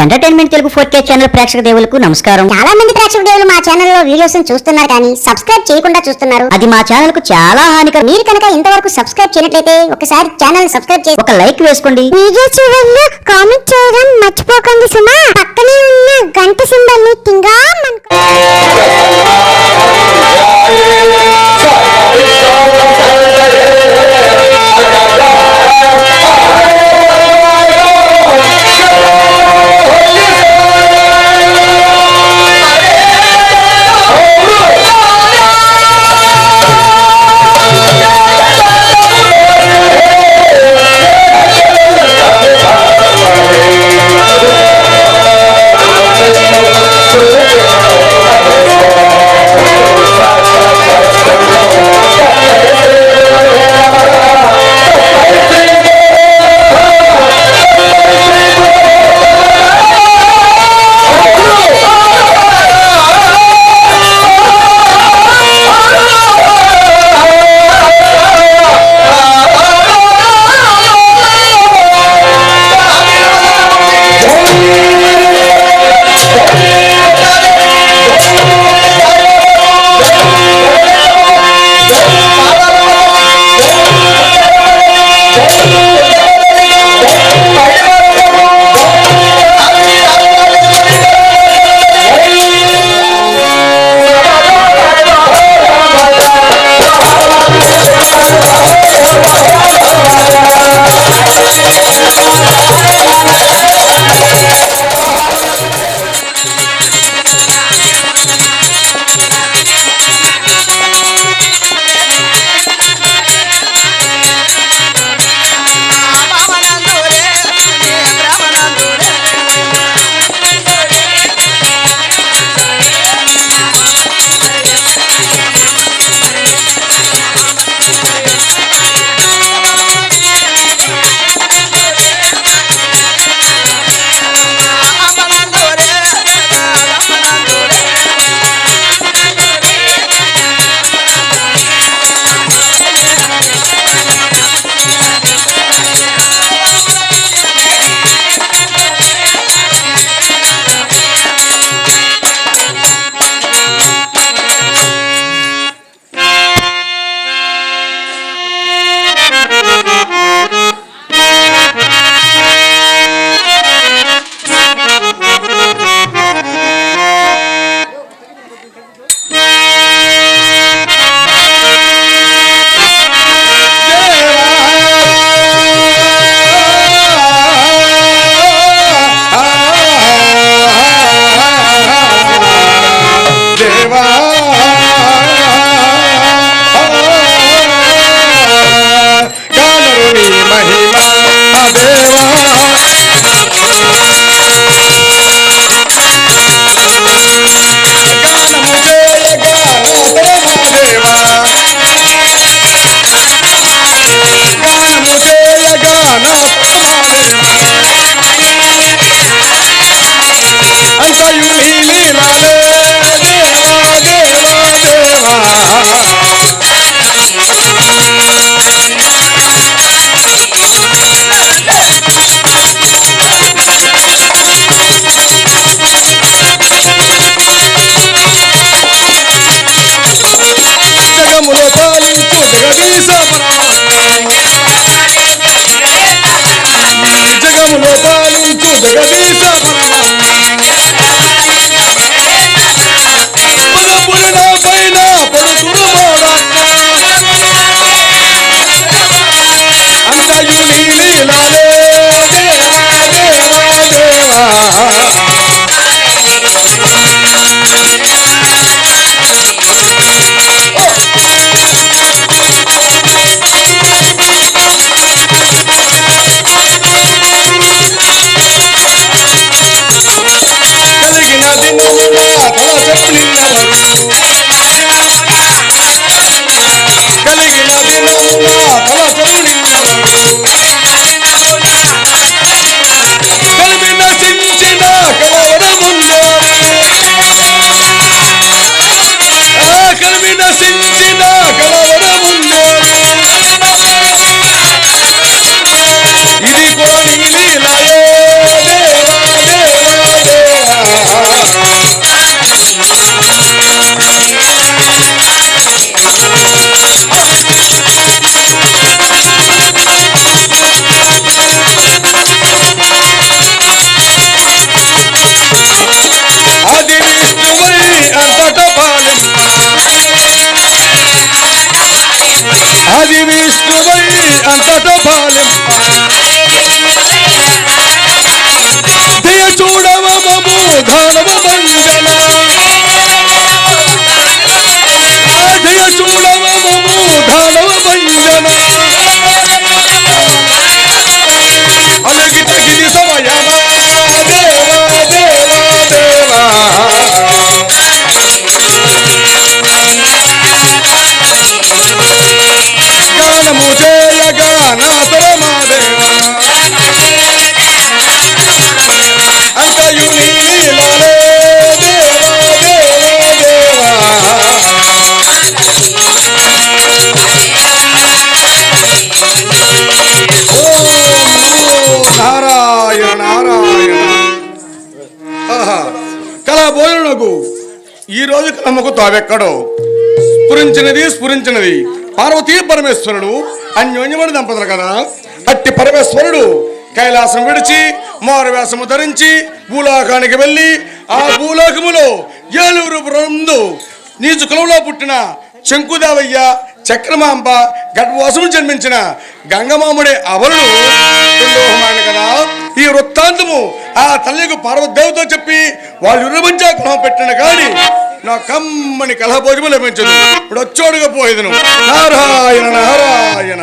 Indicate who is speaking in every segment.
Speaker 1: Entertainment Telugu 4K channel ప్రేక్షక దేవులకు నమస్కారం.
Speaker 2: చాలా మంది ప్రేక్షక దేవులు మా ఛానల్లో వీడియోస్ చూస్తున్నారు కానీ సబ్స్క్రైబ్ చేయకుండా చూస్తున్నారు.
Speaker 1: అది మా ఛానల్ కు చాలా హానికరం.
Speaker 2: మీరు కనుక ఇంతవరకు సబ్స్క్రైబ్ చేయనట్లయితే ఒకసారి ఛానల్ సబ్స్క్రైబ్ చేసి
Speaker 1: ఒక లైక్ వేసుకోండి.
Speaker 2: వీడియో చివరిలో కామెంట్ చేయడం మర్చిపోకండి సుమా. పక్కనే ఉన్న గంట సింబల్ ని తింగా
Speaker 3: జగములో పాలించు జగదీశ పరపురి నా పైన పడుతుడు మోడ అంతయు నీ లీలాలే దేవా దేవా కలిగి నశించిన ప్రయత్నముకు తావెక్కడో స్ఫురించినది పార్వతీ పరమేశ్వరుడు అన్యోన్యమైన దంపతులు కదా. అట్టి పరమేశ్వరుడు కైలాసం విడిచి మారువేషము ధరించి భూలోకానికి వెళ్ళి ఆ భూలోకములో ఏలూరు బృందు నీచు కులంలో పుట్టిన శంకుదేవయ్య, చక్రమాంబ గర్భవాసము జన్మించిన గంగమాముడే అవరుడు కదా. ఈ వృత్తాంతము ఆ తల్లికి పార్వదేవితో చెప్పి వాళ్ళు ఇరుమంచా కలహం పెట్టిన కానీ నా కమ్మని కలహ భోజము లభించదు. ఇప్పుడు వచ్చోడుగా పోయేదను. నారాయణ నారాయణ.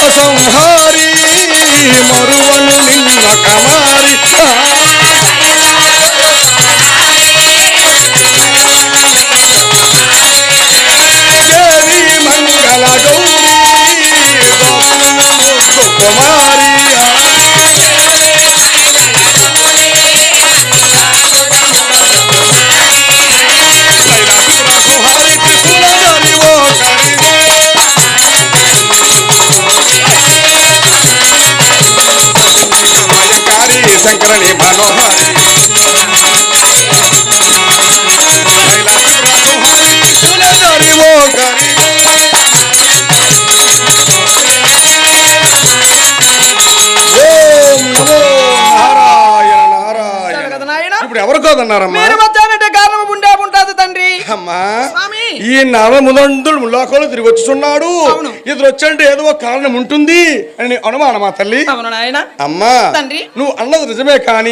Speaker 3: సంహారి మరువను నిన్న కమారి దేవి మంగళ గౌరీ కుమారి శంకరని మనోహరి ఇప్పుడు ఎవరు కాదన్నారమ్మా?
Speaker 4: తండ్రి
Speaker 3: అమ్మా ఈ నవముదంతుడు లోకంలో తిరిగి వచ్చుచున్నాడు. ఇద్దరు వచ్చంటే ఏదో ఒక కారణం ఉంటుంది అని అనుమానమా తల్లి? అమ్మా నువ్వు అన్నది నిజమే కానీ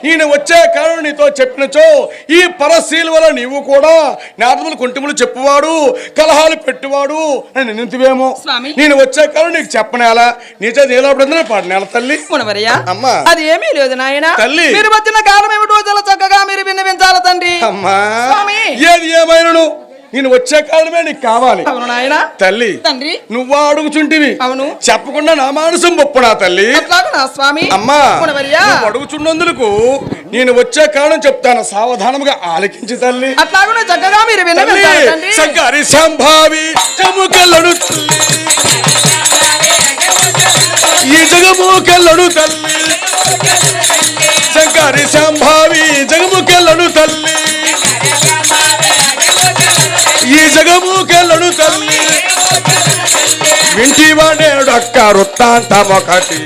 Speaker 3: ఈయన వచ్చే కారణం నీతో చెప్పినచో ఈ పరశీల నీవు కూడా నారదములు కొంటిములు చెప్పువాడు కలహాలు పెట్టువాడు అని నింతివేమో. నేను వచ్చే కారణం నీకు చెప్పనేలా నీ చేతి ఏలాపడిందని పాడినేల తల్లి. అమ్మా
Speaker 4: అది ఏమీ లేదు నాయన
Speaker 3: తల్లి.
Speaker 4: మీరు వచ్చిన కారణం ఏమిటో చాలా చక్కగా మీరు విన్నవించాలి తండ్రి.
Speaker 3: అమ్మా ఏది ఏమైనా నేను వచ్చే కాలమే నీకు కావాలి తల్లి. నువ్వు అడుగుచుంటివి చెప్పకుండా నా మానసం పొప్పుడా తల్లి. అమ్మా అడుగుచున్నందుకు నేను వచ్చే కారణం చెప్తాను, సావధానముగా ఆలకించి తల్లి. శంకరి సంభావి జముకెళ్ళడు ఈ జగముకెళ్ళడు తల్లి. శంకరి సంభావి జగముకెళ్ళడు తల్లి. ఈ జగముకెళ్ళడు తల్లి. వింటివాడేడొక్క వృత్తాంతమొకటి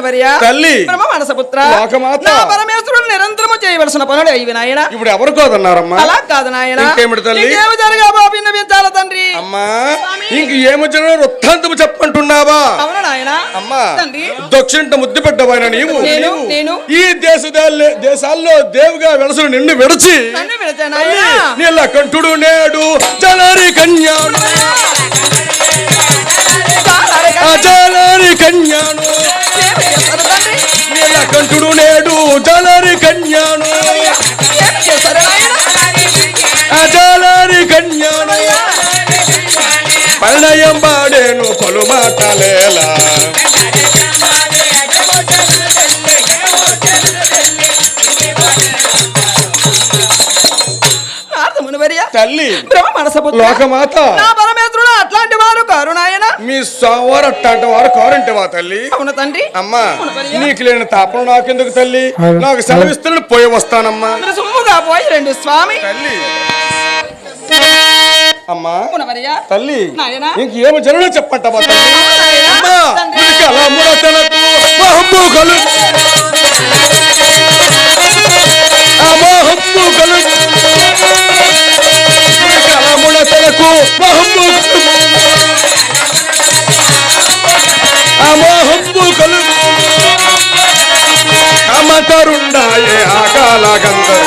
Speaker 4: మునవర్య
Speaker 3: తల్లి
Speaker 4: బ్రహ్మ మనసపుత్ర
Speaker 3: లోకమాత
Speaker 4: నా పరమేశ్వరుడు నిరంతరము చేయవలసిన పనులు అయ్యి నాయన
Speaker 3: ఇప్పుడు ఎవరు కోదన్నారమ్మా
Speaker 4: అలా కాదు నాయన
Speaker 3: ఇంకేమిటి తల్లి
Speaker 4: ఇంకేమి జరగా విన్నవించాల తండ్రి
Speaker 3: అమ్మా ఇంక ఏమి జరిగిన వృత్తాంతము చెప్పంటున్నావా
Speaker 4: అవును నాయన
Speaker 3: అమ్మా
Speaker 4: తండ్రి
Speaker 3: దక్షిణ ముద్దు పెట్టబోయిన నీవు
Speaker 4: నేను
Speaker 3: ఈ దేశాల్లో దేవుగా వెలసిన నిన్ను విడిచి
Speaker 4: నన్ను విడతా నాయన
Speaker 3: నీళ్ళ కంఠుడు నేడు జలరి కన్యాను జలరి కన్యాను నీళ్ళ కంఠుడు నేడు జలరి కన్యాను జలరి కన్యాను పరిణయం పాడేను పలు మాటలేలా తల్లి లోకమాత
Speaker 4: నా పరమేశ్వరుడు అట్లాంటి వారు కారు నాయన
Speaker 3: మీ స్వామివారు అట్లాంటి వారు కారంటవా తల్లి
Speaker 4: అవును తండ్రి
Speaker 3: అమ్మా నీకు లేని తాపం నాకెందుకు తల్లి నాకు సెలవిస్తున్న పోయి వస్తానమ్మా
Speaker 4: మీరు సుమ్ముగా పోయి రండి స్వామి
Speaker 3: తల్లి అమ్మా
Speaker 4: మునవర్య
Speaker 3: తల్లి
Speaker 4: నాయన
Speaker 3: ఇంకేమి జరగదు చెప్పంటమ్మా తల్లి
Speaker 4: నాయనా,
Speaker 3: అమ్మా
Speaker 4: తండ్రి.
Speaker 3: ఉడికల ముడతలకు మహమ్ము కలుగు ఆ మహమ్ము కలుగు ఉడికల ముడతలకు మహమ్ము ఆ మహమ్ము కలుగు అమతరుండాయే ఆకాల గంధం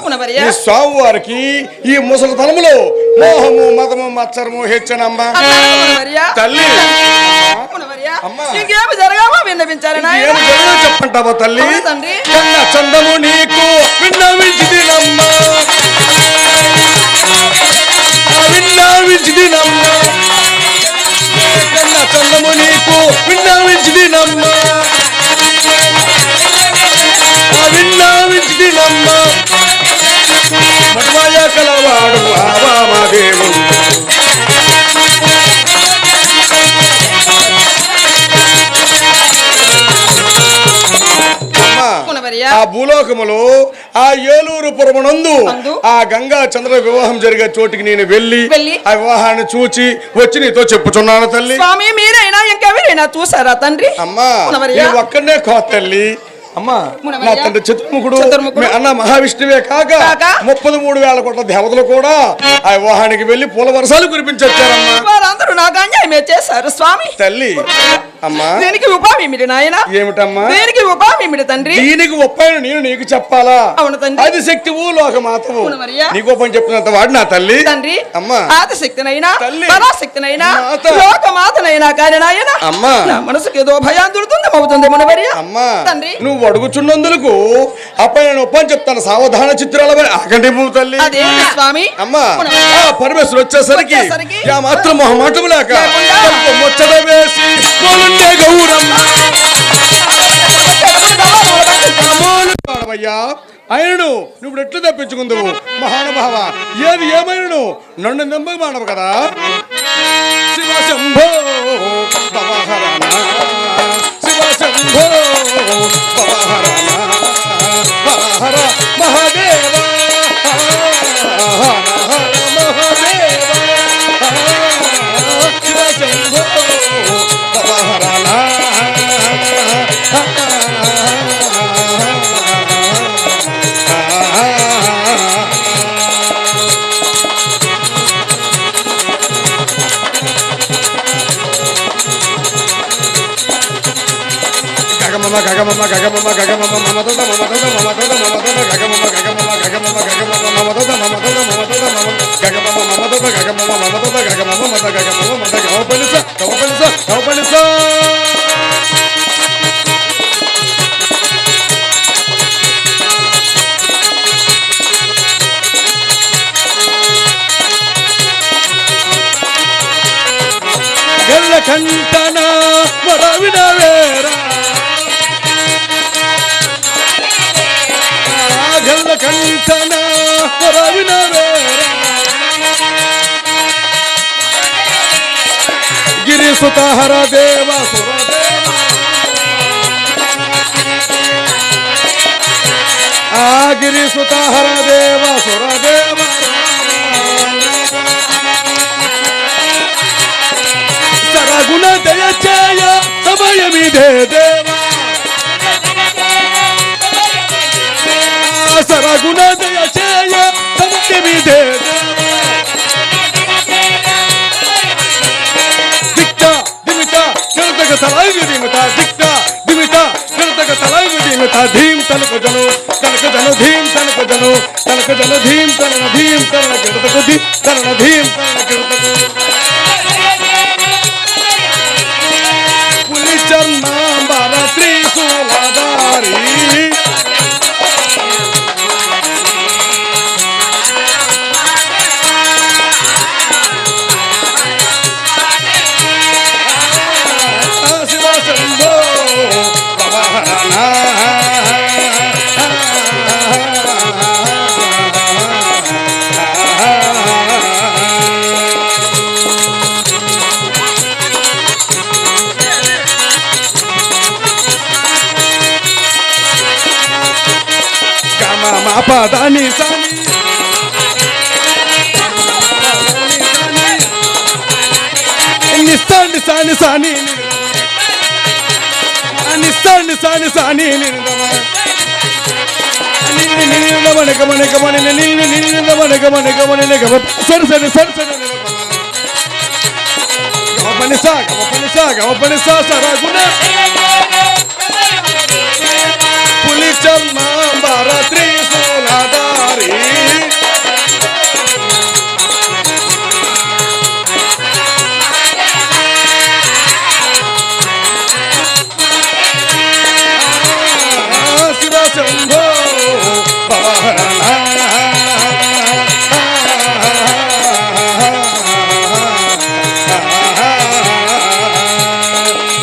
Speaker 4: మునవర్య
Speaker 3: ఈ స్వామివారికి ఈ ముసలితనములో మోహము మదము మత్సరము హెచ్చనమ్మ
Speaker 4: మునవర్య
Speaker 3: తల్లి
Speaker 4: మునవర్య
Speaker 3: అమ్మా.
Speaker 4: ఇంకేమి జరగామో విన్నవించాలి నాయన
Speaker 3: ఏమి జరగదో చెప్పంటావా తల్లి
Speaker 4: అవును తండ్రి.
Speaker 3: కన్న చందము నీకు విన్నవించిదినమ్మ విన్నవించిదినమ్మ కన్న చందము నీకు విన్నవించిదినమ్మ విన్నవించిదినమ్మ మటుమాయ కలవాడు ఆవామదేవుడు
Speaker 4: మునవర్య
Speaker 3: ఆ భూలోకములో ఆ ఏలూరు పురమునందు ఆ గంగా చంద్ర వివాహం జరిగే చోటికి నేను వెళ్ళి ఆ వివాహాన్ని చూచి వచ్చి నీతో చెప్పుచున్నాను తల్లి
Speaker 4: స్వామి మీరైనా ఇంకెవరైనా చూసారా తండ్రి
Speaker 3: అమ్మా
Speaker 4: మునవర్య
Speaker 3: నేను ఒక్కనే కో తల్లి అమ్మా నా తండ్రి చతుర్ముఖుడు మీ అన్న మహావిష్ణువే కాక 33,000 కోట్ల దేవతలు కూడా ఆ వివాహానికి వెళ్ళి పూల వర్షాలు కురిపించొచ్చారమ్మా
Speaker 4: వారందరూ నాకు అన్యాయమే చేశారు స్వామి
Speaker 3: తల్లి అమ్మా
Speaker 4: దీనికి ఉపాయమిడి నాయన
Speaker 3: ఏమిటమ్మా
Speaker 4: దీనికి ఉపాయమిడి తండ్రి
Speaker 3: దీనికి ఉపాయం నేను నీకు చెప్పాలా
Speaker 4: అవును తండ్రి.
Speaker 3: అది శక్తివు లోకమాతవు
Speaker 4: మునవర్య.
Speaker 3: నీకు ఉపాయం చెప్పినంత వాడు నా తల్లి
Speaker 4: తండ్రి
Speaker 3: అమ్మా
Speaker 4: ఆదిశక్తినైనా
Speaker 3: తల్లి.
Speaker 4: పరాశక్తినైనా
Speaker 3: మాత.
Speaker 4: లోకమాతనైనా కాని నాయన
Speaker 3: అమ్మా
Speaker 4: నా మనసుకి ఏదో భయాందుడుతుంది అవుతుంది మునవర్య
Speaker 3: అమ్మా
Speaker 4: తండ్రి
Speaker 3: నువ్వు అడుగుచున్నందుకు అప్ప నేను ఉపాయం చెప్తాను సావధాన చిత్రాల ఆకండి తల్లి
Speaker 4: అదేంటి స్వామి
Speaker 3: అమ్మా
Speaker 4: మునవర్య.
Speaker 3: ఆ పరమేశ్వరు వచ్చేసరికి
Speaker 4: వచ్చేసరికి
Speaker 3: యా మాత్రం మొహమాటం లేక
Speaker 4: లేకుండా.
Speaker 3: కొంచెం ముచ్చట వేసి తోలుండే గౌరమ్మ అయ్యా ఆయనను నువ్వు ఎట్లు తప్పించుకుందువు మహానుభావ ఏది ఏమైనను నన్ను నమ్మక మానవు కదా శివ శంభో పవహరణ శివ శంభో పవహరణ హర హర మహాదేవ హర హర మహాదేవ శివ శంభో పవహరణ గగమమ గగమమ గగమమ గగమమ మమతద మమతద మమతద మమతద గగమమ గగమమ గగమమ గగమమ మమతద మమతద మమతద మమ గగమమ మమతద గగమమ మమతద గగమమ మత గగమమ మత గవపలిస గవపలిస గవపలిస గల్ల కంటన వరవిన వేరా గల్ల కంటన వరవిన వేరా గిరి సుతహర దేవ సురదేవ ఆ గిరి సుతహర దేవ సురదేవ దయచేయ సమయమిదే దేవా సరగుణ దయచేయ సమయమిదే దిక్తా దిమిత కర్తక తలైవి దిమిత దిక్తా దిమిత కర్తక తలైవి దిమిత ధీం తనక జను ధీం తనక జను ధీం తనన ధీం తనన కర్తక ధీ తనన ధీం తనన కర్తక పులిచర్మాంబర త్రిశూలధారి పదాని సాని నిస్తాండి సాని సాని నిస్తాండి సాని సాని మనక మనక మన మనక మనక మన సరి సరి సరి సరి గమపని సా సరగుణ పులిచర్మాంబర త్రిశూలధారి శివ శంభో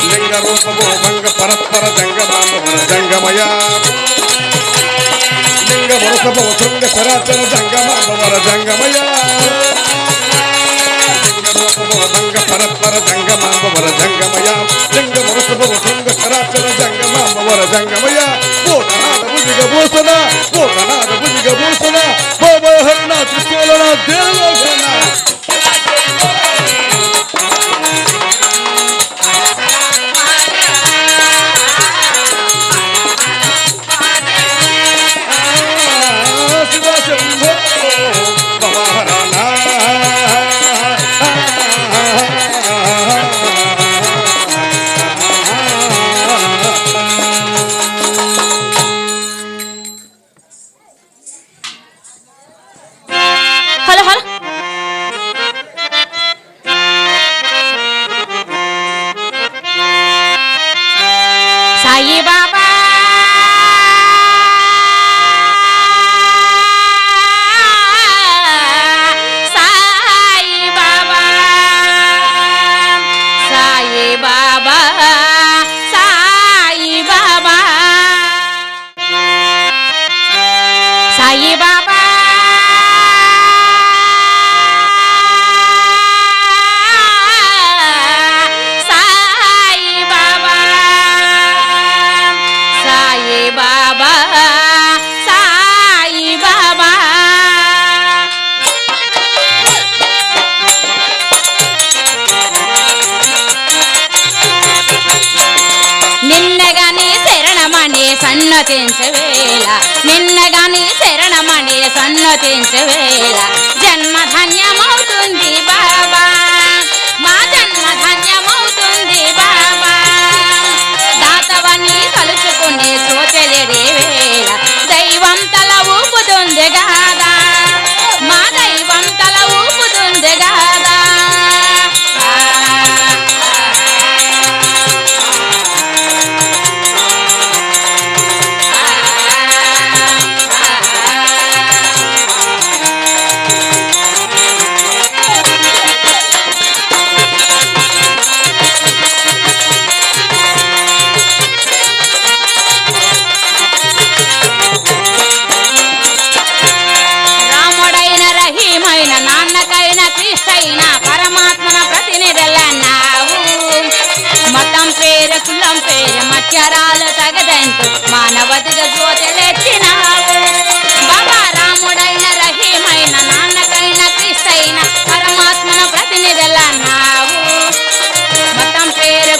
Speaker 3: లింగ రూపమో భంగ పరస్పర జంగమాంబర జంగమయ లింగ వరుసమో శృంగ చరాచర జంగమాంబర జంగమయ లింగ రూపమో భంగ పరస్పర జంగమాంబర జంగమయ లింగ వరుసమో శృంగ చరాచర జంగమాంబర జంగమయ భూతనాథ భుజిగ భూషణ భూతనాథ భుజిగ భూషణ భవహరణ త్రిశూలన దేవోఘన శివ శంభో భవహరణ
Speaker 1: హలో హలో సాయి బాబా సాయి బాబా సాయి బాబా సాయి బాబా సాయి బాబా సాయి బాబా సాయి బాబా సాయి బాబా నిన్నగాని శరణమణి సన్నతించవేళ నిన్నగాని శరణమణి సన్నతించవేళ జన్మధన్యమవుతుంది బాబా మా జన్మధన్యమవుతుంది బాబా దాతవని కలుసుకునే చోటెలిడే వేళ దైవం తల ఊపుతుంది గాదా మా దైవం తల ఊపుతుంది గాదా రాముడైన రహీమైన నాన్నకైన క్రీస్తైన పరమాత్మన ప్రతినిధులన్నావు మతం పేరు కులం పేరు మత్సరాలు తగదంటూ మానవతిగా జ్యోతిలెత్తినావు బాబా రాముడైన రహీమైన నాన్నకైన క్రీస్తైన పరమాత్మన ప్రతినిధులన్నావు మతం పేరు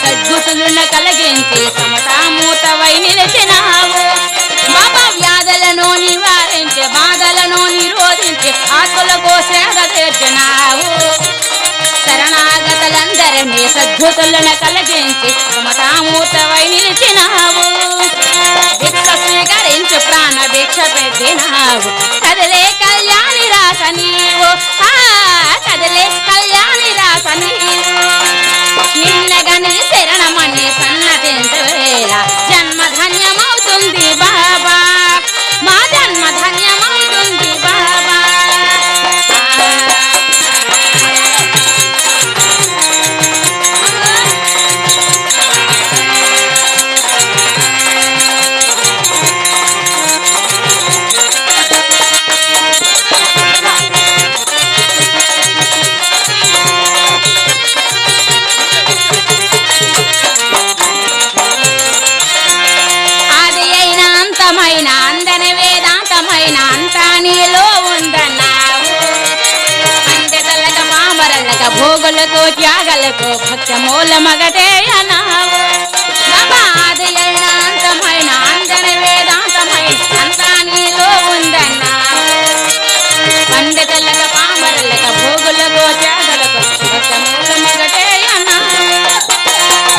Speaker 1: సద్గుతులను కలిగించి సమతామూతవై నిలిచినావు బాబా వ్యాధులను నివారించి బాధలను నిరోధించి ఆత్మలకు సేద తీర్చినావు శరణాగతులందరినీ సద్గుతులను కలిగించి సమతామూతవై నిలిచినావు భిక్ష స్వీకరించి ప్రాణ భిక్ష పెట్టినావు కదిలే కళ్యాణి రాస నీవు కదిలే కళ్యాణి రాస నీవు నిన్నగని శరణమని సన్నతించవేళ జన్మ ధన్యమవుతుంది బాబా మా జన్మ ధన్యమవుతుంది బాబా ఆది అయిన అంతమైన అందని వేదాంతమైన అంతా నీలో ఉందన్నావు పండితులక పామరులక భోగులకు త్యాగలకు భక్త మూల మగటే అన్నావు బాబా ఆది అయిన అంతమైన అందని వేదాంతమైన అంతా నీలో ఉందన్నావు పండితులక పామరులక భోగులకు త్యాగలకు భక్త మూల మగటే అన్నావు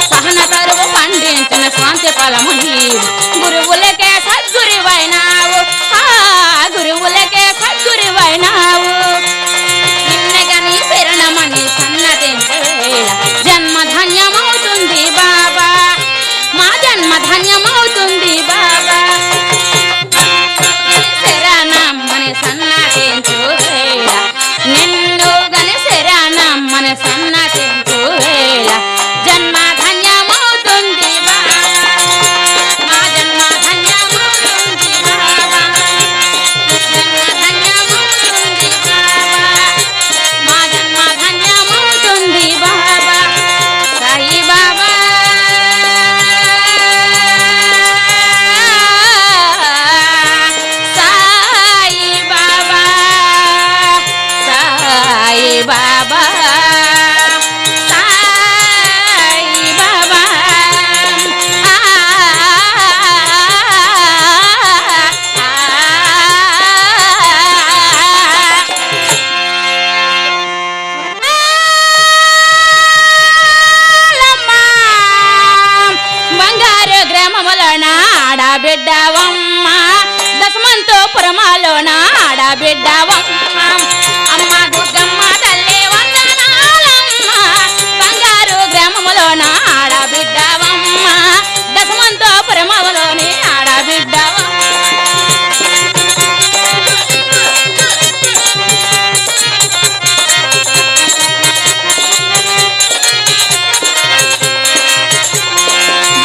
Speaker 1: సహన తరువు పండించిన శాంతి ఫలము నీవు గురువులకే సద్గురువైనావు గురువులకే సద్గురువైనావు నిన్నగని శరణమని సన్నతించవేళ జన్మ ధన్యమవుతుంది బాబా మా జన్మ ధన్యమవుతుంది బాబా శరణమ్మని సన్నతించు వేళ నిన్ను గని శరణమ్మని సన్నతించు వేళ జన్మ ధన్యమవుతుంది బాబా మా జన్మ ధన్యమవుతుంది బాబా జన్మ ధన్యమవుతుంది బాబా మా జన్మ ధన్యమవుతుంది బాబా సాయి బాబా సాయి బాబా సాయి బాబా సాయి బాబా బంగారు గ్రామములోన ఆడబిడ్డవమ్మ దశమంతో పురమాలోన ఆడబిడ్డవమ్మ అమ్మ దుర్గమ్మ తల్లి వందనాలమ్మ బంగారు గ్రామములోన ఆడబిడ్డవమ్మ దశమంతో పురమలోని ఆడబిడ్డవమ్మ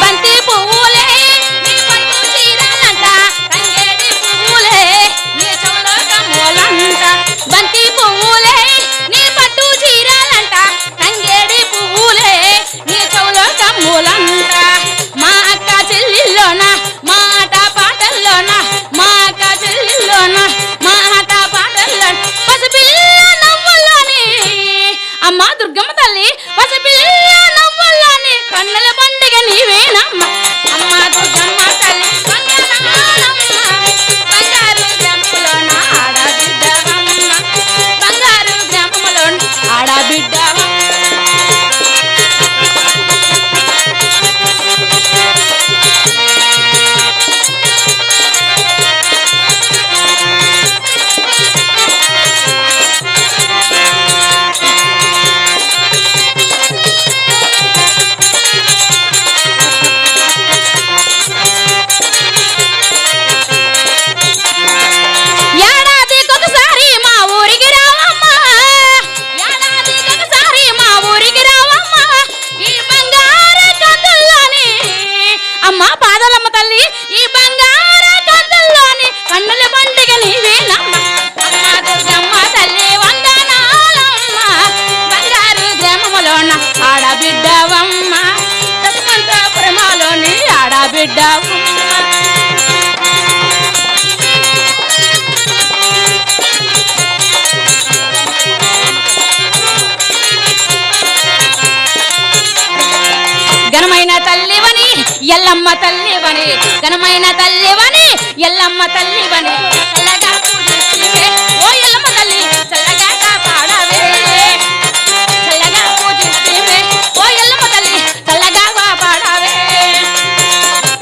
Speaker 1: బంతి పువ్వులే నీ పట్టు చీరలంట తంగేడి పువ్వులే నీ చెవులో కమ్ములంట బంతి పువ్వులే నీ పట్టు చీరలంట తంగేడి పువ్వులే నీ చెవులో కమ్ములంట మా అక్క చెల్లిల్లోన మాట పాటల్లోన మా అక్క చెల్లిల్లోన మాట పాటల్లో పసిపిల్ల నవ్వుల్లోని అమ్మ దుర్గమ్మ తల్లి పసిపిల్ల నవ్వుల్లోని కన్నుల పండుగ నీవేనమ్మ అమ్మ దుర్గమ్మ తల్లి వందనాలమ్మ బంగారు గ్రామంలోన ఆడబిడ్డవమ్మ బంగారు గ్రామంలోన ఆడబిడ్డవమ్మ ఏడాదికొకసారి మా ఊరికి రావమ్మ ఏడాదికొకసారి మా ఊరికి రావమ్మ ఈ బంగారు కందుల్లోని అమ్మ పాదాలమ్మ తల్లి ఈ బంగారు కందుల్లోని కన్నుల పండుగ నీవేనమ్మ అమ్మ దుర్గమ్మ తల్లి వందనాలమ్మ బంగారు గ్రామములోన ఆడబిడ్డవమ్మ దశమంతపురమాలోని ఆడబిడ్డవమ్మ తల్లివని ఘనమైన తల్లివని ఎల్లమ్మ తల్లివని చల్లగా పూజిస్తీవే ఓ ఎల్లమ్మ తల్లి చల్లగా కాపాడవే చల్లగా పూజిస్తీవే ఓ ఎల్లమ్మ తల్లి చల్లగా కాపాడవే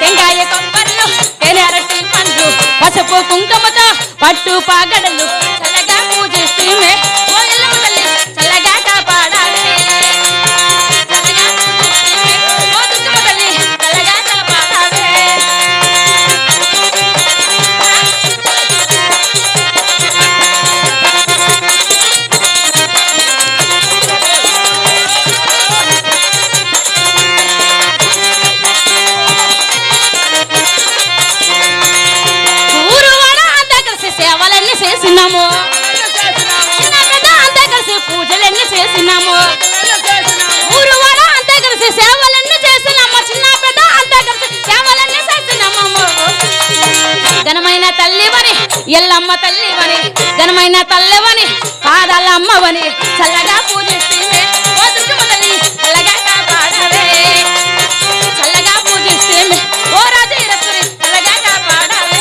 Speaker 1: టెంకాయ కొబ్బర్లు తేనె అరటి పండ్లు పసుపు కుంకుమతో పట్టు పాగడలు చల్లగా పూజిస్తీవే ఓ ఎల్లమ్మ తల్లి చల్లగా కాపాడవే చల్లగా పూజిస్తీవే ఓ దుర్గమ్మ తల్లి చల్లగా కాపాడవే ఊరు వాడ అంతా కలిసి సేవలన్నీ చేసినాము చిన్న పెద్ద అంతా కలిసి పూజలన్నీ చేసినాము ఊరు వాడ అంతా కలిసి సేవలన్నీ చేసినాము చిన్న పెద్ద అంతా కలిసి సేవలన్నీ చేసినాము ఘనమైన తల్లివని ఎల్లమ్మ తల్లివని ఘనమైన తల్లివని పాదాల అమ్మవని చల్లగా పూజిస్తీవే ఓ దుర్గమ్మ తల్లి చల్లగా కాపాడవే చల్లగా పూజిస్తీవే ఓ రాజేశ్వరి చల్లగా కాపాడవే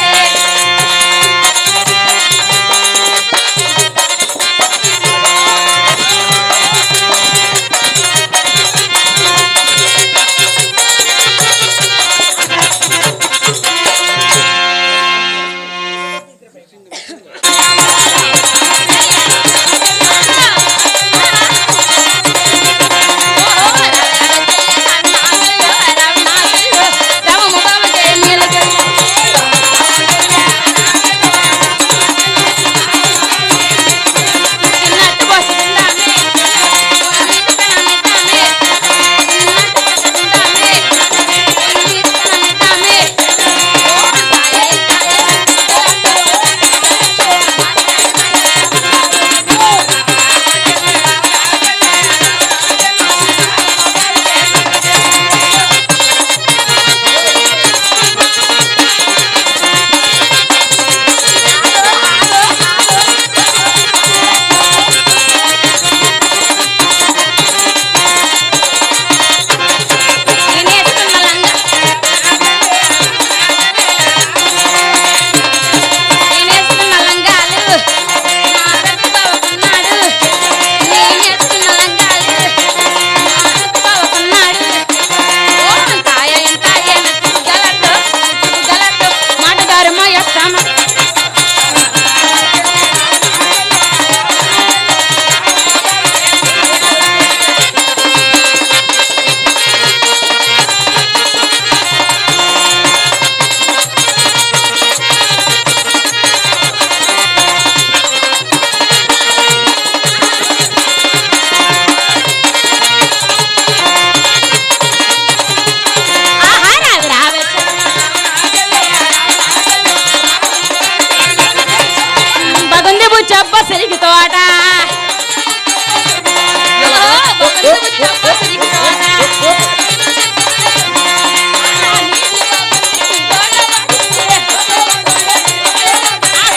Speaker 1: చెప్ప సిరికి తోట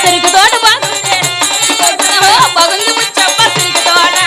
Speaker 1: సిరికి తోట బాగుంది చెప్ప సిరికి తోట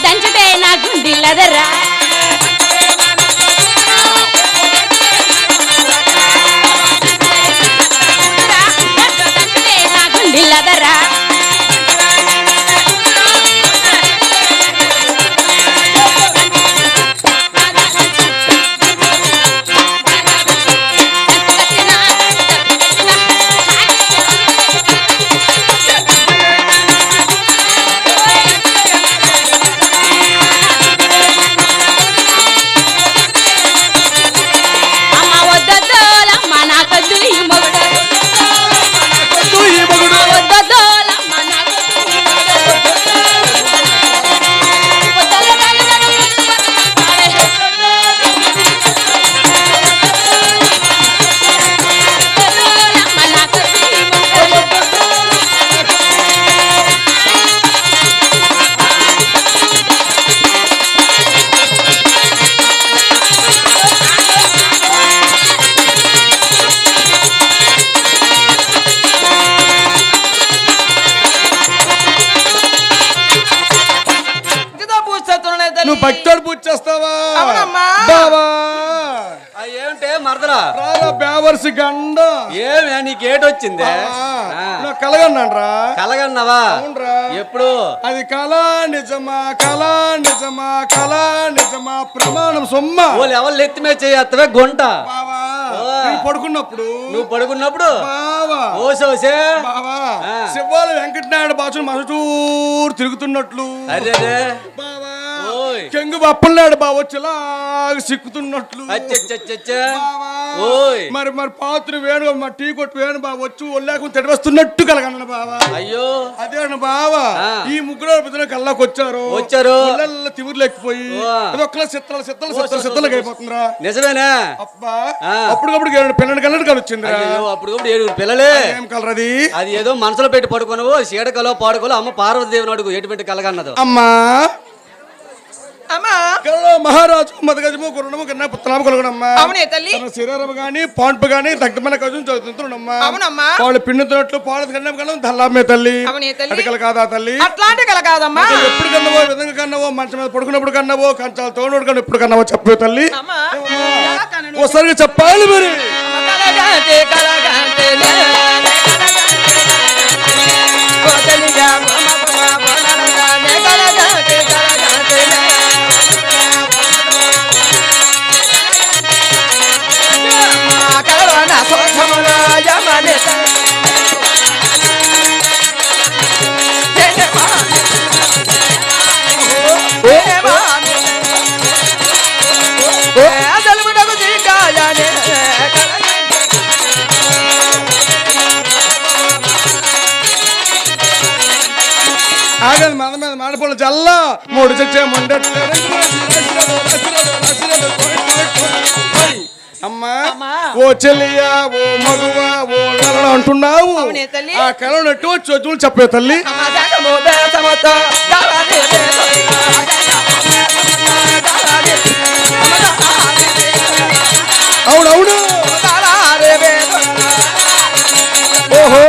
Speaker 1: దంచితే నా గుండెలదరా నా గుండెలదరా
Speaker 3: నువ్వు భక్తుడు పూజ చేస్తావా
Speaker 4: అవునమ్మా.
Speaker 3: బావా
Speaker 5: ఏమిటే మరదరా
Speaker 3: రారా బేవర్సి గండ
Speaker 5: ఏమే నీకేటొచ్చిందే
Speaker 3: నువ్వు కలగన్నాడ్రా
Speaker 5: కలగన్నావా
Speaker 3: అవునరా
Speaker 5: ఎప్పుడు
Speaker 3: అది కళ నిజమా కళ నిజమా కళ నిజమా ప్రమాణం సొమ్మ
Speaker 5: వాళ్ళు ఎవరు ఎత్తిమే చేయత్తవే గుంట
Speaker 3: బావా
Speaker 5: ఓ.
Speaker 3: నేను పడుకున్నప్పుడు
Speaker 5: నువ్వు పడుకున్నప్పుడు
Speaker 3: బావా
Speaker 5: ఓసోసే
Speaker 3: బావా
Speaker 5: ఆ.
Speaker 3: శివాల వెంకటనాయుడు బాసు మసటూరు తిరుగుతున్నట్లు
Speaker 5: అరే
Speaker 3: బావా
Speaker 5: ఓయ్.
Speaker 3: చెంగు అప్పలనాడు బావ వచ్చేలాగా సిక్కుతున్నట్లు
Speaker 5: అచ్చచ్చచ్చచ్చా.
Speaker 3: బావా.
Speaker 5: ఓయ్.
Speaker 3: మరి పాత్ర వేణు మా టీ కొట్టు వేణు బావ వచ్చి ఒళ్ళాకు తడివస్తున్నట్టు కలగన్న బావా
Speaker 5: అయ్యో
Speaker 3: అదే బావా
Speaker 5: ఆ.
Speaker 3: ఈ ముగ్గురు పొద్దున కల్లాకి వచ్చారు
Speaker 5: వచ్చారు.
Speaker 3: తివురులు ఎక్కిపోయి
Speaker 5: ఓ.
Speaker 3: అది ఒక్కలా సిత్తలు అయిపోతుందిరా
Speaker 5: నిజమేనా
Speaker 3: అబ్బా
Speaker 5: ఆ.
Speaker 3: అప్పటికప్పుడు పిల్లడి కలర్ కలిసిందిరా
Speaker 5: అయ్యో అప్పుడు కూడా 7 పిల్లలే
Speaker 3: ఏం కలర్ అది
Speaker 5: అది ఏదో మనసులో పెట్టి పడుకున్నావు సీడకలో పాడుకోలో అమ్మ పార్వతీదేవిని అడుగు ఎటువంటి కలగన్నదో
Speaker 3: అమ్మా
Speaker 4: అమ్మా
Speaker 3: కలలో మహారాజు మదగజము గురుణము కన్నా పుత్రనామ కలుగునమ్మా
Speaker 4: అవునే తల్లి.
Speaker 3: తన శరీరం గాని పాంపు గాని దగ్ధమైన కజం చదువుతుంటున్నమ్మా
Speaker 4: అవునమ్మా.
Speaker 3: వాళ్ళు పిండుతున్నట్లు పాలు కన్నా కన్నా దల్లామే తల్లి
Speaker 4: అవునే తల్లి.
Speaker 3: అడికలు కాదా తల్లి
Speaker 4: అట్లాంటి కల కాదమ్మా.
Speaker 3: ఎప్పుడు కన్నావో విధంగా కన్నావో మంచం మీద పడుకున్నప్పుడు కన్నావో కంచాలు తోడు కన్నా ఎప్పుడు కన్నావో చెప్పు తల్లి
Speaker 4: అమ్మా ఎలా కనను?
Speaker 3: ఒకసారి చెప్పాలి మరి
Speaker 4: కలగంటే కలగంటేలే. ఓ తల్లిగా బొమ్మ బొమ్మ బొమ్మలగానే కలగంటే కలగంటేలే. మా కలవన సోషములో యమని తెలుగుటకు దిగాయనే
Speaker 3: ఆగదు మన మీద మాడిపోలు చల్లా మూడు చచ్చే అమ్మా ఓ చెల్లియా ఓ మగువా ఓ కళ అంటున్నావు
Speaker 4: అవునే తల్లి.
Speaker 3: ఆ కళ నట్టు చోచులు చెప్పే తల్లి అవునవును ఓహో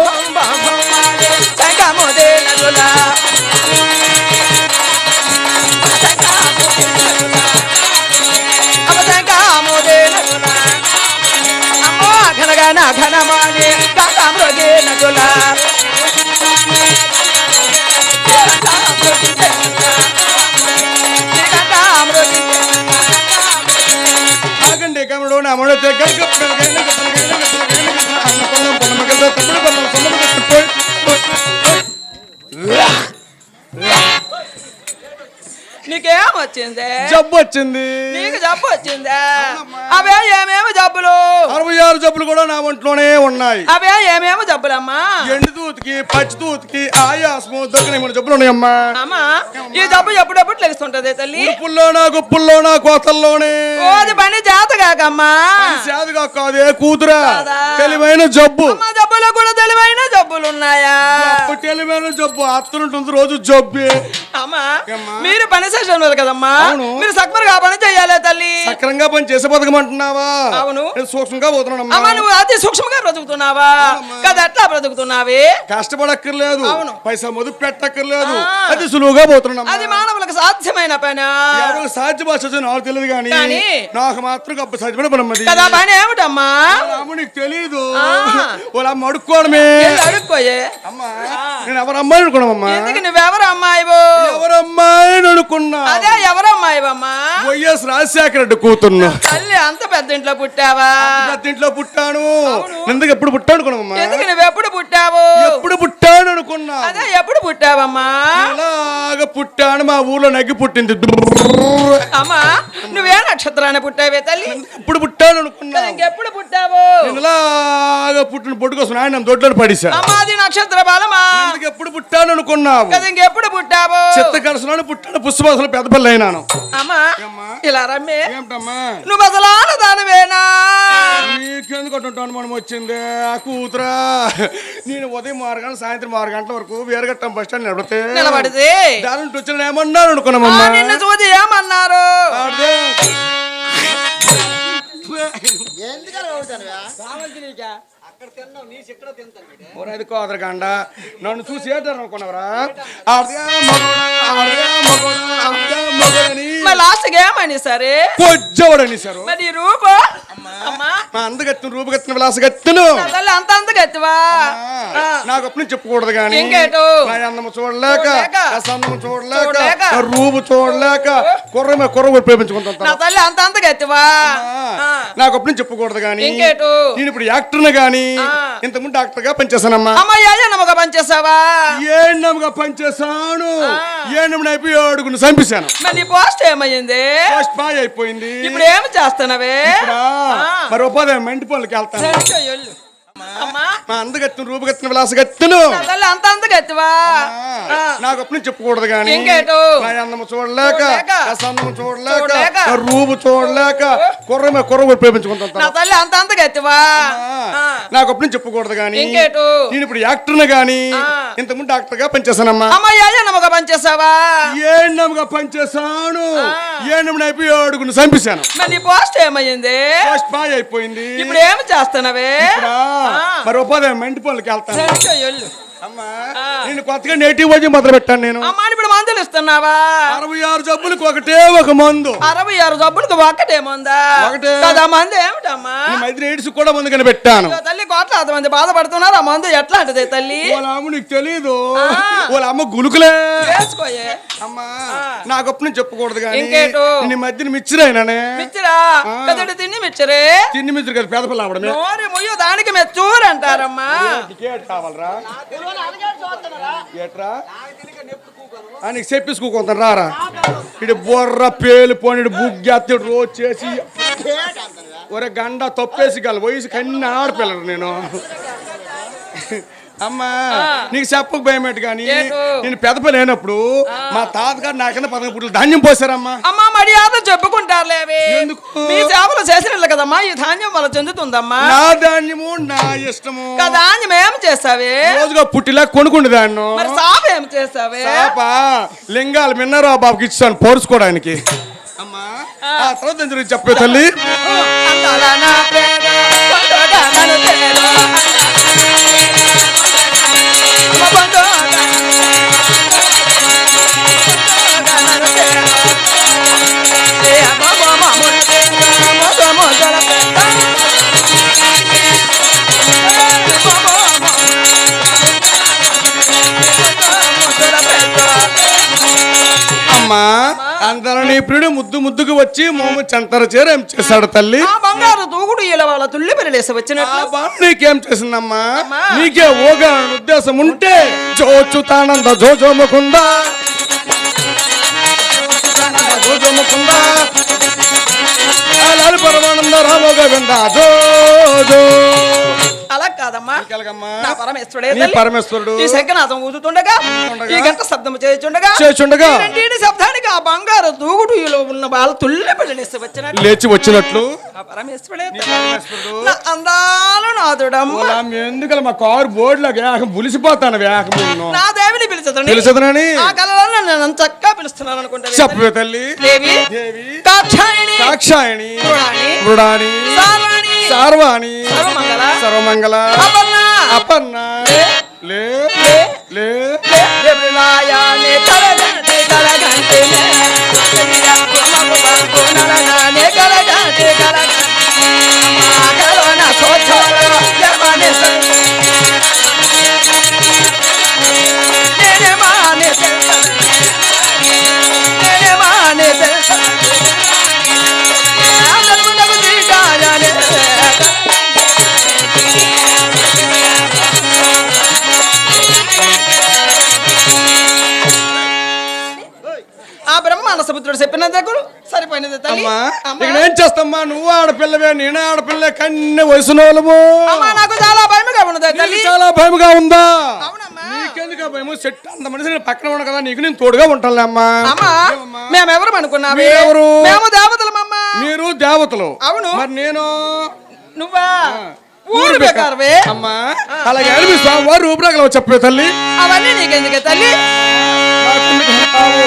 Speaker 4: ఘనమాని కామృగే నగులా
Speaker 3: ఆగండి కమడు నా మడ
Speaker 4: నీకేం వచ్చింది?
Speaker 3: జబ్బు వచ్చింది
Speaker 4: నీకు జబ్బు వచ్చిందా? అవే ఏమేమి జబ్బులు?
Speaker 3: 66 జబ్బులు కూడా నా ఒంట్లోనే ఉన్నాయి.
Speaker 4: అవే ఏమేమి జబ్బులమ్మా?
Speaker 3: ఎండు తూతికి పచ్చి తూతికి ఆయాసము దగ్గర జబ్బులు ఉన్నాయమ్మా.
Speaker 4: అమ్మా ఈ జబ్బు ఎప్పుడెప్పుడు తెలుస్తుంటది తల్లి?
Speaker 3: ఉప్పుల్లోనా గుప్పుల్లోనా కోతల్లోనే.
Speaker 4: ఓ అది పని చేత కాకమ్మా.
Speaker 3: శాదుగా కాదే కూతురా
Speaker 4: కాదా?
Speaker 3: తెలివైన జబ్బు.
Speaker 4: అమ్మా జబ్బులో కూడా తెలివైన జబ్బులు ఉన్నాయా?
Speaker 3: తెలివైన జబ్బు అత్తుంటుంది రోజు జబ్బే.
Speaker 4: అమ్మా
Speaker 3: ఏమ్మా?
Speaker 4: మీరు పని సెషన్ కదమ్మా.
Speaker 3: అవును.
Speaker 4: మీరు సక్మరుగా పని చెయ్యాలి తల్లి.
Speaker 3: సక్రంగా పని చేసే బతకమంటున్నావా?
Speaker 4: అవును.
Speaker 3: నేను సూక్ష్మంగా పోతున్నానమ్మా.
Speaker 4: అమ్మా నువ్వు అతి సూక్ష్మంగా బ్రతుకుతున్నావా? కదా ఎట్లా బ్రతుకుతున్నావే?
Speaker 3: కష్టపడక్కర్లేదు,
Speaker 4: అవును.
Speaker 3: పైసా మొదలు పెట్టక్కర్లేదు,
Speaker 4: ఆ.
Speaker 3: అది సులువుగా పోతున్నామ్మా.
Speaker 4: అది మానవులకు సాధ్యమైన పని.
Speaker 3: ఎవరికి సాధ్య భాష నాకు తెలియదు కానీ
Speaker 4: కానీ
Speaker 3: నాకు మాత్రం గొప్ప సాధ్యమైన పని అమ్మది.
Speaker 4: కదా పని ఏమిటమ్మా?
Speaker 3: నీకు తెలీదు.
Speaker 4: ఆ.
Speaker 3: వాళ్ళ అమ్మ అడుక్కోవడమే.
Speaker 4: వెళ్ళి అడుక్కోయే.
Speaker 3: అమ్మా నేను ఎవరు అమ్మాయి అనుకున్నామమ్మా.
Speaker 4: ఎందుకు నువ్వెవరు అమ్మాయివు?
Speaker 3: ఎవరు అమ్మాయిని అనుకున్నా?
Speaker 4: అదే ఎవరు అమ్మాయివమ్మా?
Speaker 3: వైఎస్ రాజశేఖర రెడ్డి కూతున్నా.
Speaker 4: తల్లి అంత పెద్ద ఇంట్లో పుట్టావా?
Speaker 3: పెద్ద ఇంట్లో పుట్టాను.
Speaker 4: అవును.
Speaker 3: ఎందుకు ఎప్పుడు పుట్టాను అనుకున్నామమ్మా?
Speaker 4: ఎందుకు నువ్వెప్పుడు పుట్టావు?
Speaker 3: ఎప్పుడు పుట్టాను అనుకున్నా?
Speaker 4: అదే ఎప్పుడు పుట్టావమ్మా?
Speaker 3: ఇలాగ పుట్టాను. మా ఊర్లో నగ్గి పుట్టింది.
Speaker 4: అమ్మా నువ్వే నక్షత్రాన్ని పుట్టావే తల్లి?
Speaker 3: ఎప్పుడు పుట్టాను అనుకున్నా?
Speaker 4: ఇంకెప్పుడు పుట్టావు?
Speaker 3: నేను ఇలాగ పుట్టిన పొట్టు కోసం ఆయన దొడ్లో పడిసా.
Speaker 4: అమ్మా అది నక్షత్ర బలమా?
Speaker 3: ఎందుకు ఎప్పుడు పుట్టాను అనుకున్నావు?
Speaker 4: కదా ఇంకెప్పుడు పుట్టావు?
Speaker 3: చిత్త కలసనాను పుట్టాను. పుష్పవాసన పెద్ద పల్లి అయినాను.
Speaker 4: అమ్మా
Speaker 3: ఏమ్మా?
Speaker 4: ఇలా రమ్మే
Speaker 3: ఏమిటమ్మా
Speaker 4: నువ్వు అసలాన దానివేనా?
Speaker 3: నీకెందుకు అటువంటి మనం వచ్చింది ఆ కూతురా? నేను ఉదయం 6 గంటల సాయంత్రం 6 గంటల వరకు వేరగట్టం బస్ స్టాండ్
Speaker 4: నిలబడితే
Speaker 3: దాని నుంచి వచ్చిన ఏమన్నాను అనుకున్నామమ్మా.
Speaker 4: నిన్ను చూసి ఏమన్నారు?
Speaker 3: అదే. ఓరది కోదరకండ నన్ను చూసి ఏంటారు అనుకున్నావరా?
Speaker 4: మళ్ళీ ఎవరైనా సరే
Speaker 3: పొజ్జవడని సారు
Speaker 4: మరి రూపం అమ్మా
Speaker 3: మా అందగత్తును రూపగత్తును విలాసగత్తును
Speaker 4: నా తల్లి అంత గెత్తువా
Speaker 3: నాకు అప్పుడు చెప్పకూడదు గాని
Speaker 4: ఇంకేటో?
Speaker 3: నా అందము చూడలేక
Speaker 4: చూడలేక,
Speaker 3: నా సందము చూడలేక
Speaker 4: చూడలేక,
Speaker 3: నా రూపు చూడలేక కుర్ర ప్రేమించుకుంటాను
Speaker 4: నా తల్లి అంత గెత్తువా
Speaker 3: నాకు అప్పుడు చెప్పకూడదు గాని
Speaker 4: ఇంకేటో?
Speaker 3: నేను ఇప్పుడు యాక్టర్ని గాని ఇంతకుముందు డాక్టర్ గా పనిచేశానమ్మా
Speaker 4: అమ్మ ఏజనమ్మగా పనిచేసావా
Speaker 3: ఏళ్ళముగా పనిచేశాను ఏళ్ళముడు అయిపోయి అడుగును చంపేశాను
Speaker 4: మరి నీ పోస్ట్ ఏమయ్యింది
Speaker 3: ఫస్ట్ బాయ్ అయిపోయింది
Speaker 4: ఇప్పుడు ఏమి చేస్తున్నావే
Speaker 3: ఇప్పుడా? మరి ఉపాధి మంటి పనులకి వెళ్తాను
Speaker 4: అమ్మా
Speaker 3: మా అందగత్తును రూపగత్తును విలాసగత్తును
Speaker 4: నా తల్లి అంత గెత్తువా
Speaker 3: నాకు అప్పుడు చెప్పకూడదు గాని
Speaker 4: ఇంకేటో?
Speaker 3: నా అందము చూడలేక
Speaker 4: చూడలేక,
Speaker 3: నా సందము చూడలేక
Speaker 4: చూడలేక,
Speaker 3: నా రూపు చూడలేక కుర్ర
Speaker 4: నా
Speaker 3: ప్రేమించుకుంటాను
Speaker 4: తల్లి అంత గెత్తువా
Speaker 3: నాకు అప్పుడు చెప్పకూడదు గాని
Speaker 4: ఇంకేటో?
Speaker 3: నేను ఇప్పుడు యాక్టర్ని గాని ఇంతకుముందు డాక్టర్ గా పనిచేశానమ్మా
Speaker 4: అమ్మ ఏజనమ్మగా పనిచేసావా
Speaker 3: ఏళ్ళముగా పనిచేశాను ఏళ్ళముడు అయిపోయి అడుగును చంపేశాను
Speaker 4: మరి నీ పోస్ట్ ఏమయ్యింది
Speaker 3: ఫస్ట్ బాయ్ అయిపోయింది
Speaker 4: ఇప్పుడు ఏమి చేస్తున్నావే
Speaker 3: ఇప్పుడా? మరి ఉపాధి మంటి పనులకి వెళ్తాను అమ్మా నేను కొత్తగా నేటివ్ వైద్యం మొదలు పెట్టాను నేను
Speaker 4: అమ్మా ఇప్పుడు మందులు ఇస్తున్నావా
Speaker 3: 66 జబ్బులకు ఒకటే ఒక మందు
Speaker 4: 66 జబ్బులకు ఒక్కటేముందా
Speaker 3: ఒకటే.
Speaker 4: కదా మందు ఏమిటమ్మా
Speaker 3: ఈ మధ్య ఎయిడ్స్ కూడా ముందు కనిపెట్టాను
Speaker 4: ఇదిగో తల్లి కోట్లాది మంది బాధపడుతున్నారు ఆ మందు ఎట్లాంటిది తల్లి
Speaker 3: వాళ్ళ అమ్మ నీకు తెలీదు వాళ్ళ అమ్మ గులుకులే
Speaker 4: వేసుకోయే
Speaker 3: అమ్మా నాకు అప్పుడు నేను చెప్పకూడదు కానీ
Speaker 4: ఇంకేటో?
Speaker 3: నీ మధ్యన మిచ్చిరైనానే
Speaker 4: మిచ్చరా పెద్దటి తిని మిచ్చరే
Speaker 3: తిండి మిచ్చురు కదా పేద పిల్ల అవడమే
Speaker 4: నోరి ముయ్యు దానికి మెచ్చూరు అంటారమ్మా
Speaker 3: టికెట్ కావాలరా ఏట్రా నీకు చెప్పేసుకోకుంటాను రారా ఇటు బొర్ర పేలు పోనీ బుగ్గెత్తి రోజు చేసి ఒరే గండ తప్పేసి గల వయసు కన్నీ ఆడపిల్లరు నేను అమ్మా నీకు చెప్పక భయమేటి కానీ
Speaker 4: ఏంటో?
Speaker 3: నేను పెదప లేనప్పుడు మా తాతగారు నాకన్నా 11 పుట్లు ధాన్యం పోసారమ్మా
Speaker 4: అమ్మా మర్యాద చెప్పుకుంటారులేవి
Speaker 3: ఎందుకు?
Speaker 4: మీ సేవలు చేసినట్లు కదమ్మా ఈ ధాన్యం వల్ల చెందుతుందమ్మా
Speaker 3: నా ధాన్యము నా ఇష్టము
Speaker 4: ధాన్యం ఏం చేస్తావే
Speaker 3: రోజుగా పుట్టిలా కొనుక్కుండి దాన్ని
Speaker 4: మరి సాపు ఏం చేస్తావే
Speaker 3: పాప లింగాలు మిన్నారా బాబుకి ఇచ్చాను పోర్చుకోవడానికి అమ్మా ఆ తర్వాత ఏం జరిగింది చెప్పే తల్లి
Speaker 4: అందాల నా ప్రేమ కొండగా నన్ను తేలో. అమ్మ కొండగా నన్ను తేలో. ఏ అమ్మ బొమ్మ ముద్దే, ముద్ద ముద్దల పెట్ట. ముద్దల పెట్ట.
Speaker 3: అమ్మా అందరినీ ప్రియుడు ముద్దు ముద్దుకు వచ్చి మోము చెంతర చేర ఏం చేశాడు తల్లి
Speaker 4: ఆ బంగారు దూకుడు ఇలా వాళ్ళ తుల్లి పెరలేసి
Speaker 3: ఆ
Speaker 4: వచ్చినట్లు
Speaker 3: బాబు నీకేం చేసిందమ్మా
Speaker 4: అమ్మా.
Speaker 3: నీకే ఓగా ఉద్దేశం ఉంటే జోచుతానంద జోజోముకుందా జోజోముకుందా లాలి పరమానంద రామ గోవింద జో జో
Speaker 4: అలా కాదమ్మా
Speaker 3: ఎలాగమ్మా?
Speaker 4: నా పరమేశ్వరుడే
Speaker 3: నీ
Speaker 4: తల్లి.
Speaker 3: పరమేశ్వరుడు
Speaker 4: ఈ శంఖనాథం ఊదుతుండగా ఈ గంట శబ్దం చేయుచుండగా
Speaker 3: చేయుచుండగా
Speaker 4: ఈ రెండింటి శబ్దానికి ఆ బంగారు దూకుడులో ఉన్న వాళ్ళు తుల్లి పెళ్ళలేసి వచ్చినట్లు
Speaker 3: లేచి వచ్చినట్లు
Speaker 4: ఆ పరమేశ్వరుడే
Speaker 3: నీ
Speaker 4: తల్లి.
Speaker 3: పరమేశ్వరుడు
Speaker 4: నా అందాలు నాదుడమ్మ
Speaker 3: ఎందుకలా మా కారు బోర్డులో వేగం పులిసిపోతాను వేగము
Speaker 4: నా దేవిని పిలిచదని
Speaker 3: పిలిచదనని
Speaker 4: ఆ కళలో నన్ను చక్కగా పిలుస్తున్నాను అనుకుంటా
Speaker 3: చెప్పవే తల్లి
Speaker 4: దేవి
Speaker 3: దేవి
Speaker 4: కాక్షాయణి
Speaker 3: సాక్షాయణి
Speaker 4: మృడాని,
Speaker 3: మృడాని
Speaker 4: సార్వాణి,
Speaker 3: సార్వాణి
Speaker 4: సర్వమంగళ,
Speaker 3: సర్వమంగళ
Speaker 4: అపర్ణ,
Speaker 3: అపర్ణ లే
Speaker 4: లే,
Speaker 3: లే
Speaker 4: దేవరాయానే కలగంటి కలగంటి నే. కుమకు బంకు నలగానే కలగంటి కలగంటి. మాగలోన సోచోల యమనిస. నేనే మానే తెలుసా. నేనే మానే తెలుసా. అందరమునకు తీగాయనే. ఆ బ్రహ్మాండ సముద్రుడు చెప్పిన దగ్గర సరిపోయినది తల్లి.
Speaker 3: అమ్మా
Speaker 4: అమ్మా.
Speaker 3: ఇక్కడ ఏం చేస్తామ్మా నువ్వు ఆడపిల్లవే నేను ఆడపిల్ల కన్ను వయసు వాళ్ళము
Speaker 4: అమ్మా నాకు చాలా భయముగా ఉన్నది తల్లి.
Speaker 3: చాలా భయముగా ఉందా
Speaker 4: అవునమ్మా.
Speaker 3: నీకెందుకు భయము చెట్టు అంత మనిషి నేను పక్కన ఉన్నా కదా నీకు నేను తోడుగా ఉంటానులే అమ్మా
Speaker 4: అమ్మా మేమెవరు అనుకున్నావే
Speaker 3: మీరెవరు?
Speaker 4: మేము దేవతలమమ్మా.
Speaker 3: మీరు దేవతలు
Speaker 4: అవును.
Speaker 3: మరి నేను
Speaker 4: నువ్వా ఊరు బేకారవే.
Speaker 3: అమ్మా అలాగే అనిపి స్వామివారు రూపురేఖలు చెప్పే తల్లి
Speaker 4: అవన్నీ నీకెందుకే తల్లి.
Speaker 3: నాకెందుకు చెప్తావు?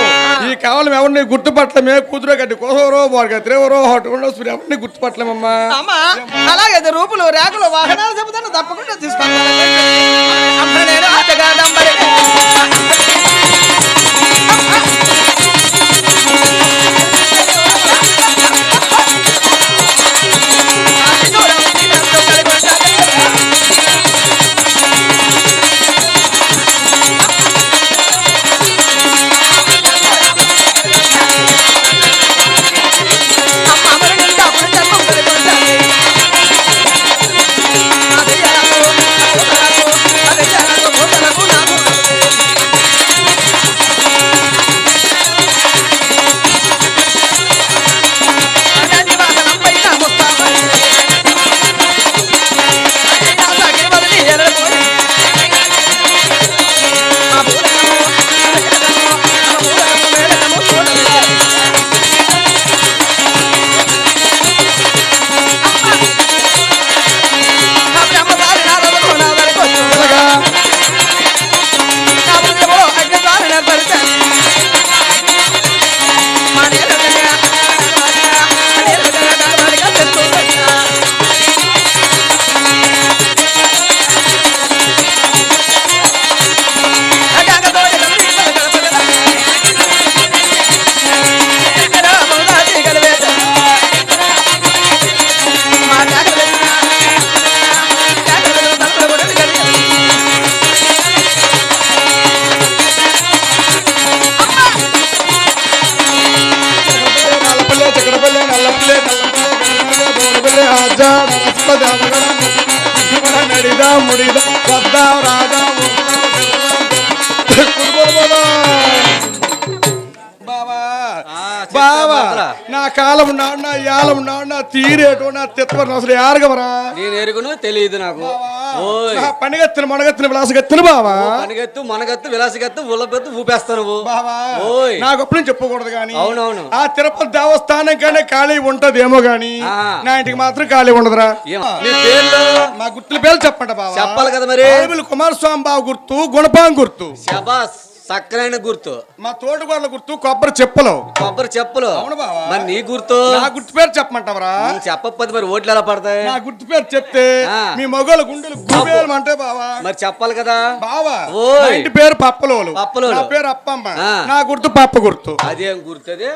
Speaker 3: ఈ కావాలి ఎవరిని గుర్తుపట్టలే కూతురు గడ్డి కోసవరో వారికి తిరేవరో హోటల్ ఎవరిని గుర్తుపట్టలేమమ్మా
Speaker 4: అమ్మా అలాగే రూపులు రేకులు వాహనాలు చెబుతాను తప్పకుండా తీసుకుంటాను. అమ్మ నేను ఆటగాడంబరి.
Speaker 3: రాజా నడిదా ముడిదా వద్దా రాజా బావా బావా నా కాలం నాడు నా యాలం నాడు నా తీరేటో నా తిత్తవరం అసలు ఏరగవరా
Speaker 5: నేను ఎరుగును తెలియదు నాకు. ఓయ్
Speaker 3: నా పనిగత్తిన మనగత్తిన విలాసగత్తిన బావా
Speaker 5: పనిగత్తు మనగత్తు విలాసగత్తు ఉల్లగత్తు ఊపేస్తాను నువ్వు.
Speaker 3: బావా
Speaker 5: ఓయ్
Speaker 3: నాకు అప్పుడు చెప్పకూడదు గాని
Speaker 5: అవునవును.
Speaker 3: ఆ తిరుపతి దేవస్థానం కానీ ఖాళీ ఉంటదేమో గాని
Speaker 5: ఆ.
Speaker 3: నా ఇంటికి మాత్రం ఖాళీ ఉండదురా.
Speaker 5: మీ పేర్లు
Speaker 3: మా గుర్తుల పేర్లు చెప్పండి బావా.
Speaker 5: చెప్పాలి కదా మరి.
Speaker 3: ఆరుబిల్లి కుమారస్వామి బావ గుర్తు, గుణపాం గుర్తు,
Speaker 5: శబాస్ సక్కరైన గుర్తు,
Speaker 3: మా తోటగోడల గుర్తు, కొబ్బరి చెప్పులు.
Speaker 5: కొబ్బరి చెప్పులు.
Speaker 3: అవును బావా.
Speaker 5: మరి నీ గుర్తు
Speaker 3: నా గుర్తు పేరు చెప్పమంటావరా?
Speaker 5: నువ్వు చెప్పకపోతే మరి ఓట్లు ఎలా పడతాయి?
Speaker 3: నా గుర్తు పేరు చెప్తే
Speaker 5: ఆ.
Speaker 3: మీ మగోళ్ళ గుండెలు గుబేలు అంటే బావా.
Speaker 5: మరి చెప్పాలి కదా.
Speaker 3: బావా
Speaker 5: ఓయ్.
Speaker 3: నా ఇంటి పేరు పప్పలోలు,
Speaker 5: పప్పలోలు.
Speaker 3: నా పేరు అప్పమ్మ,
Speaker 5: ఆ.
Speaker 3: నా గుర్తు పప్ప గుర్తు.
Speaker 5: అదేం గుర్తు అది?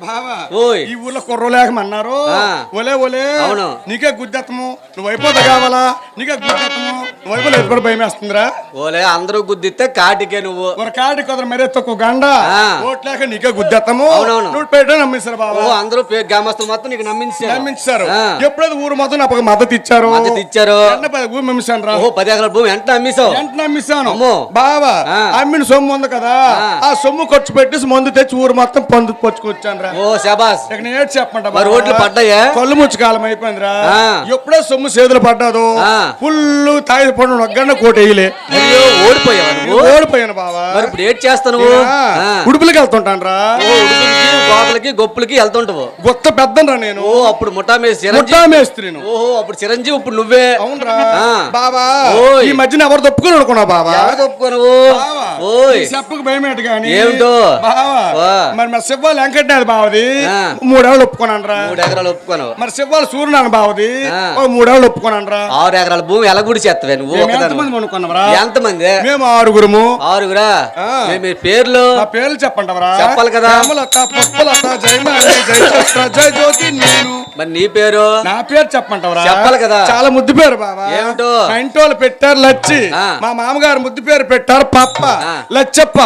Speaker 3: బావా
Speaker 5: ఓయ్.
Speaker 3: ఈ ఊర్లో కుర్రోలేకమన్నారు.
Speaker 5: ఆ.
Speaker 3: ఒలే ఒలే
Speaker 5: అవును.
Speaker 3: నీకే గుద్దెత్తము, నువ్వు అయిపోతా కావాలా, నీకే గుద్దెత్తము, నువ్వు అయిపోలే ఎప్పుడు భయం వేస్తుందిరా.
Speaker 5: ఓలే అందరూ గుద్దిస్తే కాటికే నువ్వు.
Speaker 3: ఒక కాడి కుదర మరే తక్కువ గండ
Speaker 5: ఆ.
Speaker 3: ఓట్లేక నీకే గుద్దెత్తము.
Speaker 5: అవునవును.
Speaker 3: నువ్వు పేట నమ్మిస్తారు
Speaker 5: ఓ
Speaker 3: బావా.
Speaker 5: అందరూ గ్రామస్తులు మొత్తం నీకు నమ్మించారు.
Speaker 3: నమ్మించారు.
Speaker 5: ఆ.
Speaker 3: ఎప్పుడైతే ఊరు మొత్తం నాకు ఒక మద్దతు ఇచ్చారు.
Speaker 5: మద్దతు ఇచ్చారు.
Speaker 3: ఊరు నమ్మిస్తాను రా.
Speaker 5: ఓహో 10 ఎకరాల భూమి ఎంత అమ్మేశావు?
Speaker 3: ఎంత నమ్మిస్తాను
Speaker 5: అమ్మో.
Speaker 3: బావా.
Speaker 5: ఆ.
Speaker 3: అమ్మిన సొమ్ము ఉంది కదా,
Speaker 5: ఆ.
Speaker 3: ఆ సొమ్ము ఖర్చు పెట్టేసి మందు తెచ్చి ఊరు మొత్తం పొందు పొచ్చుకొచ్చాను రా.
Speaker 5: ఓ శబాస్.
Speaker 3: ఇక నేను ఏంటి చెప్పమంటా
Speaker 5: మరి
Speaker 3: బావా?
Speaker 5: ఓట్లు పడ్డాయా?
Speaker 3: కళ్ళు ముచ్చుకాలం అయిపోయిందిరా.
Speaker 5: ఆ.
Speaker 3: ఎప్పుడో సొమ్ము చేతులు పడ్డాదు,
Speaker 5: ఆ.
Speaker 3: ఫుల్ తాగి పండు ఒగ్గన్న కోట వేయలే,
Speaker 5: అయ్యో ఓడిపోయావా నువ్వు?
Speaker 3: ఓడిపోయాను బావా.
Speaker 5: మరి ఇప్పుడు ఏడ్ చేస్తాను?
Speaker 3: ఉడుపులకి వెళ్తుంటాను రా.
Speaker 5: ఉడుపులకి గోపలకి గొప్పులకి వెళ్తుంటావు.
Speaker 3: గొత్త పెద్దనరా నేను.
Speaker 5: ఓ అప్పుడు ముఠా మేస్త్రి
Speaker 3: ముఠా
Speaker 5: చిరంజీవి.
Speaker 3: మేస్త్రిను.
Speaker 5: ఓహో అప్పుడు చిరంజీవి ఇప్పుడు నువ్వే.
Speaker 3: అవునరా
Speaker 5: ఆ.
Speaker 3: బావా.
Speaker 5: ఓయ్.
Speaker 3: ఈ మధ్యన ఎవరు తప్పుకొని అనుకున్నావు బావా?
Speaker 5: ఎవరు తప్పుకోను?
Speaker 3: బావా.
Speaker 5: ఓయ్
Speaker 3: ఈ చెప్పకు భయమేటి గాని
Speaker 5: ఏమిటో?
Speaker 3: బావా.
Speaker 5: వా.
Speaker 3: మరి మా శివ్వాలు వెంకటనాథ్ బావది
Speaker 5: ఆ.
Speaker 3: 3 ఏళ్ళు ఒప్పుకున్నాను రా.
Speaker 5: 3 ఎకరాలు ఒప్పుకోను.
Speaker 3: మరి శివ్వాలు సూర్యనారాయణ బావది
Speaker 5: ఆ.
Speaker 3: 3 ఏళ్ళు ఒప్పుకున్నాను రా.
Speaker 5: 6 ఎకరాల భూమి ఎలా గుడి చేస్తావే నువ్వు?
Speaker 3: మేము
Speaker 5: ఒకదానివి.
Speaker 3: ఎంతమంది అనుకున్నావరా?
Speaker 5: ఎంతమంది?
Speaker 3: మేము 6గురుము.
Speaker 5: 6గురా?
Speaker 3: ఆ.
Speaker 5: మీ పేర్లు
Speaker 3: మా పేర్లు చెప్పంటావరా?
Speaker 5: చెప్పాలి కదా.
Speaker 3: రామలత, పుష్పలత, జయమాలి, జయచంద్ర, జయ జ్యోతి నేను.
Speaker 5: మరి నీ పేరు?
Speaker 3: నా పేరు చెప్పంటావరా?
Speaker 5: చెప్పాలి కదా.
Speaker 3: చాలా ముద్దు పేరు బావా.
Speaker 5: ఏమిటో?
Speaker 3: మా ఇంటోళ్ళు పెట్టారు లచ్చి.
Speaker 5: ఆ.
Speaker 3: మా మామగారు ముద్దు పేరు పెట్టారు పప్ప.
Speaker 5: ఆ.
Speaker 3: లచ్చప్ప.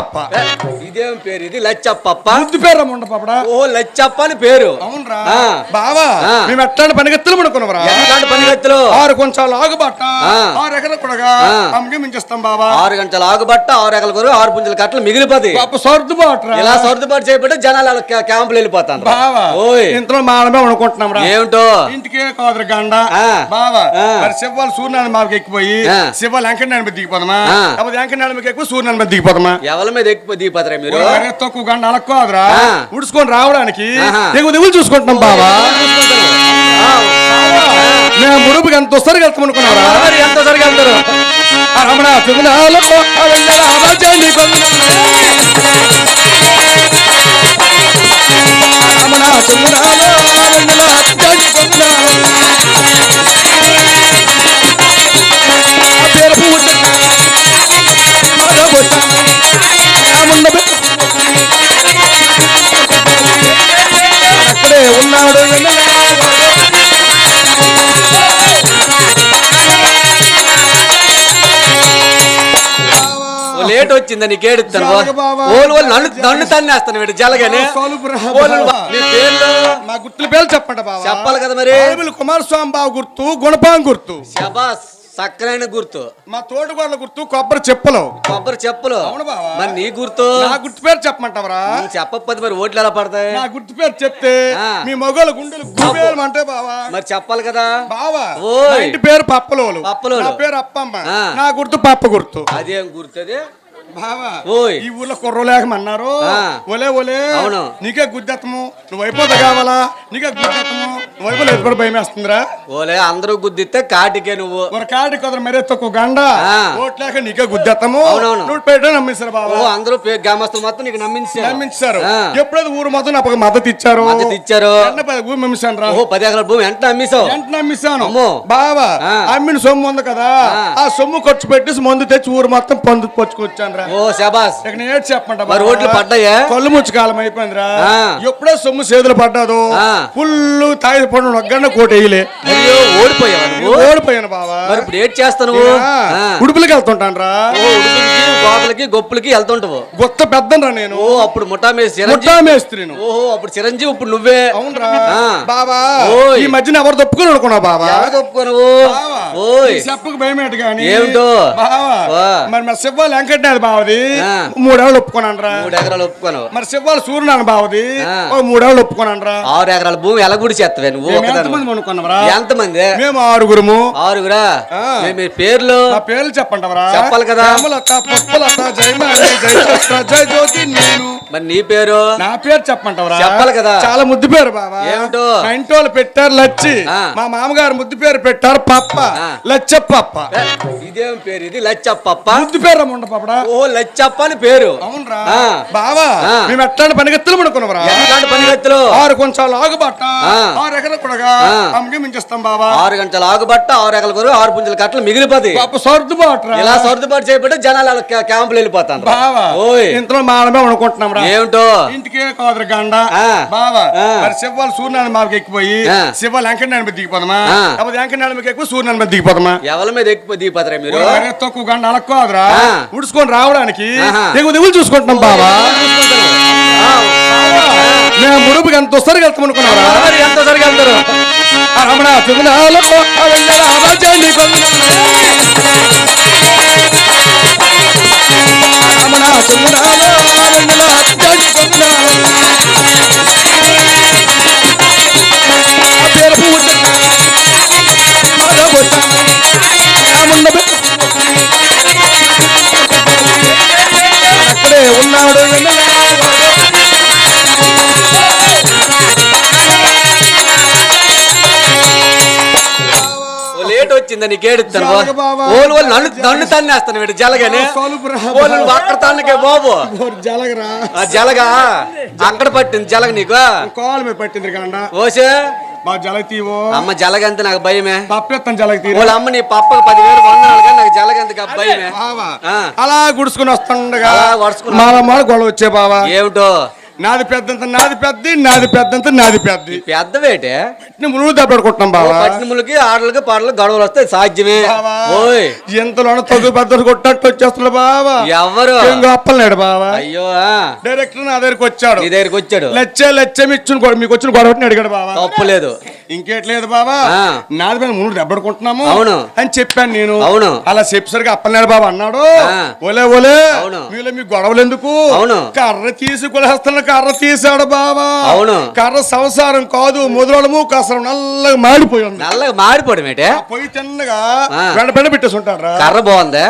Speaker 5: ఇదేం పేరు ఇది? లచ్చప్ప.
Speaker 3: ముద్దు పేరు రమ్మంట పప్పడా.
Speaker 5: ఓ లచ్చప్ప అని పేరు.
Speaker 3: అవునరా
Speaker 5: ఆ.
Speaker 3: బావా.
Speaker 5: ఆ.
Speaker 3: మేము ఎట్లాంటి పనిగత్తులు అనుకున్నావరా?
Speaker 5: ఎట్లాంటి పనిగత్తులు?
Speaker 3: 6 కొంచెం ఆగుబట్ట,
Speaker 5: ఆ.
Speaker 3: 6 ఎకరాలు కూడా
Speaker 5: ఆ.
Speaker 3: అమ్మకి మించేస్తాం బావా.
Speaker 5: 6 గంటల ఆగుబట్ట 6 ఎకరాల కొరకు 6 పుంజల కట్టలు మిగిలిపోతాయి.
Speaker 3: పాప సర్దుబాటురా.
Speaker 5: ఇలా సర్దుబాటు చేయబట్టి జనాలు అలా క్యాంపులు వెళ్ళిపోతాను.
Speaker 3: బావా.
Speaker 5: ఓయ్
Speaker 3: ఇంట్లో మానమే అనుకుంటున్నాం రా.
Speaker 5: ఏమిటో?
Speaker 3: ఇంటికే కాదురు గండ.
Speaker 5: ఆ.
Speaker 3: బావా.
Speaker 5: ఆ.
Speaker 3: మరి శివాలు సూర్యనారాయణ బాబుకి ఎక్కిపోయి
Speaker 5: ఆ.
Speaker 3: శివాలు వెంకటనారాయణ మీద దిగిపోదామా?
Speaker 5: ఆ.
Speaker 3: లేకపోతే వెంకటనారాయణ మీద ఎక్కువ సూర్యనారాయణ మీద దిగిపోదామా?
Speaker 5: ఎవరి మీద ఎక్కువ దిగిపోతారా మీరు?
Speaker 3: మరీ తక్కువ గంట అలా కాదురా.
Speaker 5: ఆ.
Speaker 3: ఉడుచుకొని రావడానికి
Speaker 5: ఆహా.
Speaker 3: ఎక్కువ దిగులు చూసుకుంటున్నాం బావా. మేము ముడుపుకి ఎంత వస్తారు వెళ్తాం అనుకున్నారా?
Speaker 5: మరి ఎంత సరిగా వెళ్తారు?
Speaker 3: రమణ తిరునాలో రామచంద్రి రమణ తిరునాలో పేరు పూజ అక్కడే ఉన్నాడు.
Speaker 5: లేట్ వచ్చిందా నీకు ఏడుస్తాను?
Speaker 3: జలగ బావా.
Speaker 5: ఓలు నన్ను తన్నేస్తాను వీడు జలగని.
Speaker 3: సోలుపురా
Speaker 5: ఓలు
Speaker 3: బావా.
Speaker 5: మీ పేర్లు?
Speaker 3: మా గుర్తుల పేర్లు చెప్పండి బావా.
Speaker 5: చెప్పాలి కదా మరి.
Speaker 3: ఆరుబిల్లి కుమారస్వామి బావ గుర్తు, గుణపాం గుర్తు,
Speaker 5: శబాస్ సక్కరైన గుర్తు,
Speaker 3: మా తోటగోడల గుర్తు, కొబ్బరి చెప్పులు.
Speaker 5: కొబ్బరి చెప్పులు.
Speaker 3: అవును బావా.
Speaker 5: మరి నీ గుర్తు?
Speaker 3: నా గుర్తు పేరు చెప్పమంటావరా?
Speaker 5: నువ్వు చెప్పకపోతే మరి ఓట్లు ఎలా పడతాయి?
Speaker 3: నా గుర్తు పేరు చెప్తే
Speaker 5: ఆ.
Speaker 3: మీ మగోళ్ళ గుండెలు గుబేలు అంటే బావా.
Speaker 5: మరి చెప్పాలి కదా.
Speaker 3: బావా.
Speaker 5: ఓయ్.
Speaker 3: మా ఇంటి పేరు పప్పలోలు,
Speaker 5: పప్పలోలు.
Speaker 3: నా పేరు అప్పమ్మ,
Speaker 5: ఆ.
Speaker 3: నా గుర్తు పప్ప గుర్తు.
Speaker 5: అదేం గుర్తు అది?
Speaker 3: బావా.
Speaker 5: ఓయ్.
Speaker 3: ఈ ఊర్లో కుర్రోలేకమన్నారు.
Speaker 5: ఆ.
Speaker 3: ఒలే ఒలే
Speaker 5: అవును.
Speaker 3: నీకే గుద్దెత్తము, నువ్వు అయిపోతా కావాలా, నీకే గుద్దెత్తము, నువ్వు అయిపోలే ఎప్పుడు భయం వేస్తుందిరా.
Speaker 5: ఓలే అందరూ గుద్దిస్తే కాటికే నువ్వు.
Speaker 3: ఒక కాడి కుదర మరే తక్కువ గండ
Speaker 5: ఆ.
Speaker 3: ఓట్లేక నీకే గుద్దెత్తము.
Speaker 5: అవునవును.
Speaker 3: నువ్వు పేట నమ్మిస్తారు
Speaker 5: ఓ
Speaker 3: బావా.
Speaker 5: అందరూ గ్రామస్తులు మొత్తం నీకు నమ్మించారు.
Speaker 3: నమ్మించారు.
Speaker 5: ఆ.
Speaker 3: ఎప్పుడైతే ఊరు మొత్తం నాకు ఒక మద్దతు ఇచ్చారు.
Speaker 5: మద్దతు ఇచ్చారు.
Speaker 3: ఊరు నమ్మిస్తాను రా.
Speaker 5: ఓహో 10 ఎకరాల భూమి ఎంత అమ్మేశావు?
Speaker 3: ఎంత నమ్మిస్తాను
Speaker 5: అమ్మో.
Speaker 3: బావా.
Speaker 5: ఆ.
Speaker 3: అమ్మిన సొమ్ము ఉంది కదా,
Speaker 5: ఆ.
Speaker 3: ఆ సొమ్ము ఖర్చు పెట్టేసి మందు తెచ్చి ఊరు మొత్తం పొందు పొచ్చుకొచ్చాను రా.
Speaker 5: ఓ శబాస్.
Speaker 3: ఇక నేను ఏడ్చి చెప్పమంట
Speaker 5: మరి ఓట్లు పడ్డాయా?
Speaker 3: కళ్ళు ముచ్చుకాలం అయిపోయిందిరా.
Speaker 5: ఆ.
Speaker 3: ఎప్పుడో సొమ్ము చేతులు పడ్డాదు.
Speaker 5: ఆ.
Speaker 3: ఫుల్ తాగి పడు ఒగ్గన్న కోటి వేయలే.
Speaker 5: అయ్యో ఓడిపోయావా నువ్వు?
Speaker 3: ఓడిపోయాను బావా.
Speaker 5: మరి ఇప్పుడు ఏడ్ చేస్తాను?
Speaker 3: ఉడుపులకి వెళ్తుంటాను రా.
Speaker 5: గోపలకి గొప్పులకి వెళ్తుంటావు.
Speaker 3: గొత్త పెద్దనరా నేను.
Speaker 5: ఓ అప్పుడు ముఠా
Speaker 3: మేస్త్రిను.
Speaker 5: ఓహో అప్పుడు చిరంజీవి, ఇప్పుడు నువ్వే.
Speaker 3: అవునరా
Speaker 5: ఆ.
Speaker 3: బాబా.
Speaker 5: ఓయ్.
Speaker 3: ఈ మధ్యన ఎవరు తప్పుకుని అనుకున్నావు బాబా?
Speaker 5: ఒప్పుకోను.
Speaker 3: బావా.
Speaker 5: ఓయ్
Speaker 3: ఈ చెప్పకు భయమేట గాని.
Speaker 5: ఏమిటో
Speaker 3: బావా.
Speaker 5: వా.
Speaker 3: మరి మా శివ్వాలు వెంకటనాథ్ బావది
Speaker 5: ఆ.
Speaker 3: 3 ఏళ్ళు ఒప్పుకున్నాను రా.
Speaker 5: 3 ఎకరాలు ఒప్పుకోను.
Speaker 3: మరి శివ్వాలు సూర్యనారాయణ బావది
Speaker 5: ఆ.
Speaker 3: 3 ఏళ్ళు ఒప్పుకున్నాను రా.
Speaker 5: 6 ఎకరాల భూమి ఎలా గుడి చేస్తావే నువ్వు?
Speaker 3: ఎంతమంది అనుకున్నావరా?
Speaker 5: ఎంతమంది?
Speaker 3: మేము 6గురుము.
Speaker 5: 6గురా?
Speaker 3: ఆ.
Speaker 5: మీ పేర్లు
Speaker 3: నా పేర్లు చెప్పంటావరా?
Speaker 5: చెప్పాలి కదా.
Speaker 3: రామలత, పుష్పలత, జయమాలి, జయచంద్ర, జయ జ్యోతి నేను.
Speaker 5: మరి నీ పేరు?
Speaker 3: నా పేరు చెప్పంటావరా?
Speaker 5: చెప్పాలి కదా.
Speaker 3: చాలా ముద్దు పేరు బాబా.
Speaker 5: ఏమిటో?
Speaker 3: మా ఇంటోళ్ళు పెట్టారు లచ్చి.
Speaker 5: ఆ.
Speaker 3: మా మామగారు ముద్దు పేరు పెట్టారు పప్ప.
Speaker 5: ఆ.
Speaker 3: లచ్చప్ప.
Speaker 5: ఇదేం పేరు ఇది? లచ్చప్ప.
Speaker 3: ముద్దు పేరు ఉండ పాపడా.
Speaker 5: ఓ లచ్చప్ప అని పేరు.
Speaker 3: అవునరా
Speaker 5: ఆ.
Speaker 3: బావా.
Speaker 5: ఆ.
Speaker 3: మేము ఎట్లాంటి పనిగత్తులు అనుకున్నావరా?
Speaker 5: ఎట్లాంటి పనిగత్తులు?
Speaker 3: 6 కొంచెం లాగుబట్ట.
Speaker 5: ఆ.
Speaker 3: 6 ఎకరాలు కూడా
Speaker 5: ఆ.
Speaker 3: అమ్మకి మించేస్తాం బావా.
Speaker 5: 6 గంటల ఆగుబట్ట, 6 ఎకరాల కొరకు 6 పుంజల కట్టలు మిగిలిపోతాయి.
Speaker 3: పాప సర్దుబాటురా.
Speaker 5: ఇలా సర్దుబాటు చేయబట్టి జనాలు అలా క్యాంపులు వెళ్ళిపోతాను.
Speaker 3: బావా.
Speaker 5: ఓయ్
Speaker 3: ఇంట్లో మానమే అనుకుంటున్నాం రా.
Speaker 5: ఏమిటో?
Speaker 3: ఇంటికే కాదురు గండ.
Speaker 5: ఆ.
Speaker 3: బావా.
Speaker 5: ఆ.
Speaker 3: మరి శివాలు సూర్యనారాయణ మాకు ఎక్కిపోయి
Speaker 5: ఆ.
Speaker 3: శివాలు వెంకటనారాయణ మీద దిగిపోదామా?
Speaker 5: ఆ.
Speaker 3: లేకపోతే వెంకటనారాయణ మీద ఎక్కువ సూర్యనారాయణ మీద దిగిపోదామా?
Speaker 5: ఎవరి మీద ఎక్కువ దిగిపోతారా మీరు?
Speaker 3: మరే తక్కువ గండ అలక్కోదురా.
Speaker 5: ఆ.
Speaker 3: ఉడుచుకొని రావడానికి
Speaker 5: ఆహా.
Speaker 3: ఎగువ దిగులు చూసుకుంటున్నాం బావా. మేము ముడుపుకి ఎంత వస్తారు వెళ్తాం అనుకున్నారా?
Speaker 5: మరి ఎంత సరిగా వెళ్తారు?
Speaker 3: రమణ తిరునాళ్ళ రాజాని రమణ తిరునాళ్ళ పేరు పూజ అక్కడే ఉన్నాడు.
Speaker 5: లేట్ వచ్చింది నీకు ఏడుస్తాను.
Speaker 3: జలగ బాబా.
Speaker 5: ఓలు నన్ను తన్నేస్తాను వీడు జలగని.
Speaker 3: సలుపురా
Speaker 5: ఓలు నువ్వు అక్కడ తన్నకే బాబు.
Speaker 3: జలగరా
Speaker 5: ఆ జలగా అక్కడ పట్టింది జలగ నీకు.
Speaker 3: కాలు మీద పట్టింది కండ.
Speaker 5: ఓసే
Speaker 3: మా జలగ తీవో.
Speaker 5: అమ్మ జలగంత నాకు భయమే.
Speaker 3: పప్పెత్తాను జలగ తీ.
Speaker 5: వాళ్ళ అమ్మ నీ పప్పకు 10,000 వందనాలు కానీ నాకు జలగంత భయమే.
Speaker 3: బావా.
Speaker 5: ఆ.
Speaker 3: అలా గుడుచుకుని వస్తుండగా
Speaker 5: అలా వరుసుకుని
Speaker 3: మాల గొడవ వచ్చే బావా.
Speaker 5: ఏమిటో?
Speaker 3: నాది పెద్దంత నాది పెద్ద, నాది పెద్దంత నాది పెద్ద.
Speaker 5: పెద్ద వేటే
Speaker 3: ముళ్ళు దెబ్బడుకుంటున్నాం బావా.
Speaker 5: పట్టినములకి ఆటలకి పాటలు గొడవలు వస్తాయి సాధ్యమే.
Speaker 3: బావా.
Speaker 5: ఓయ్
Speaker 3: ఎంతలోన తగ్గు పెద్దలు కొట్టట్టు వచ్చేస్తున్నా బావా.
Speaker 5: ఎవరు?
Speaker 3: అప్పలేడు బావా.
Speaker 5: అయ్యో
Speaker 3: డైరెక్టర్ నా దగ్గరికి వచ్చాడు.
Speaker 5: నీ దగ్గరికి వచ్చాడు.
Speaker 3: లచ్చం ఇచ్చిన మీకు వచ్చిన గొడవని అడిగాడు బావా.
Speaker 5: తప్పులేదు.
Speaker 3: ఇంకేట్లేదు బావా.
Speaker 5: ఆ.
Speaker 3: నాది మీద ముళ్ళు దెబ్బడుకుంటున్నాము
Speaker 5: అవును
Speaker 3: అని చెప్పాను నేను.
Speaker 5: అవును
Speaker 3: అలా చెప్పేసరికి అప్పలేడు బాబా అన్నాడు.
Speaker 5: ఆ.
Speaker 3: ఓలే ఓలే
Speaker 5: అవును.
Speaker 3: మీలో మీ గొడవలు ఎందుకు?
Speaker 5: అవును.
Speaker 3: కర్ర తీసి కొలేస్తున్న కర్ర తీసాడు బావా.
Speaker 5: అవును.
Speaker 3: కర్ర సంసారం కాదు మొదలము కసరం నల్లగా మాడిపోయి ఉంది.
Speaker 5: నల్లగా మాడిపోవడం ఏంటే?
Speaker 3: పొయ్యి తిన్నగా
Speaker 5: ఆ.
Speaker 3: వెంట పెట్టేసి ఉంటాడు రా.
Speaker 5: కర్ర బాగుందా?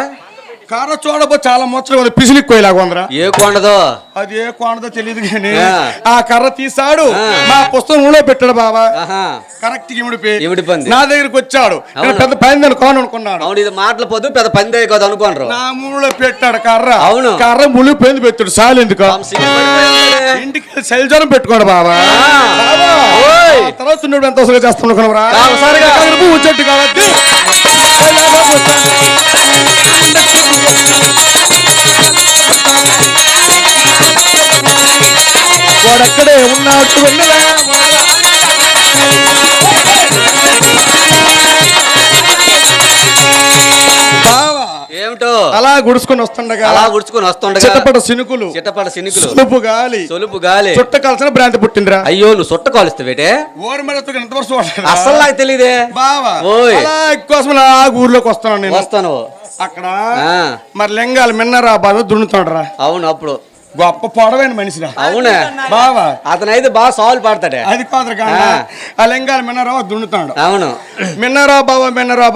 Speaker 3: కర్ర చూడబో చాలా ముచ్చగా ఉంది. పిసిలికి పోయేలాగా ఉందిరా.
Speaker 5: ఏ కొండదో
Speaker 3: అది ఏ కోణదో తెలియదు కానీ
Speaker 5: ఆ.
Speaker 3: ఆ కర్ర తీసాడు.
Speaker 5: ఆ.
Speaker 3: మా పుస్తకంలో పెట్టాడు బావా.
Speaker 5: ఆహా.
Speaker 3: కరెక్ట్
Speaker 5: ఇమిడిపోయింది.
Speaker 3: నా దగ్గరికి వచ్చాడు. నేను
Speaker 5: అవును.
Speaker 3: పెద్ద పైన కోన అనుకున్నాడు.
Speaker 5: అవును ఇది మాటలు పోదు పెద్ద పందే కదా అనుకోనరు.
Speaker 3: నా మూడులో పెట్టాడు కర్ర.
Speaker 5: అవును.
Speaker 3: కర్ర మునిపోయింది పెట్టాడు. సాలు ఎందుకు ఇంటికి శైలజనం పెట్టుకోడు బావా.
Speaker 5: ఆ.
Speaker 3: బావా.
Speaker 5: ఓయ్.
Speaker 3: ఆ తర్వాత నువ్వు ఎంత వసగా చేస్తాను అనుకున్నావురా?
Speaker 5: ఒకసారిగా.
Speaker 3: చెట్టు కాబట్టి వాడక్కడే ఉన్నాడు. బావా.
Speaker 5: ఏమిటో?
Speaker 3: అలా గుడుచుకొని వస్తుండగా
Speaker 5: అలా గుడుచుకొని వస్తుండగా
Speaker 3: చిట్టపట సినుకులు
Speaker 5: చిట్టపడ సినుకులు
Speaker 3: సులుపు గాలి
Speaker 5: సొలుపు గాలి
Speaker 3: చుట్ట కలిసిన భ్రాంతి పుట్టిందిరా.
Speaker 5: అయ్యో నువ్వు సుట్ట కాలుస్తావేటే?
Speaker 3: ఓరి మరొక ఎంత వరుస
Speaker 5: అస్సలు నాకు తెలియదే.
Speaker 3: బావా.
Speaker 5: ఓయ్.
Speaker 3: అలా కోసం ఊర్లోకి వస్తున్నాను నేను.
Speaker 5: వస్తాను.
Speaker 3: అక్కడ
Speaker 5: ఆ.
Speaker 3: మరి లింగాలు మిన్నరా బాబు దున్నుతాడు రా.
Speaker 5: అవును అప్పుడు
Speaker 3: గొప్ప పొడవైన మనిషిరా.
Speaker 5: అవునా
Speaker 3: బావా.
Speaker 5: అతనైతే బాగా సాల్వ్ పాడతాడే.
Speaker 3: అది కాదు కాడ ఆ లింగాలు మిన్నరావు దున్నుతాడు.
Speaker 5: అవును
Speaker 3: మిన్నరా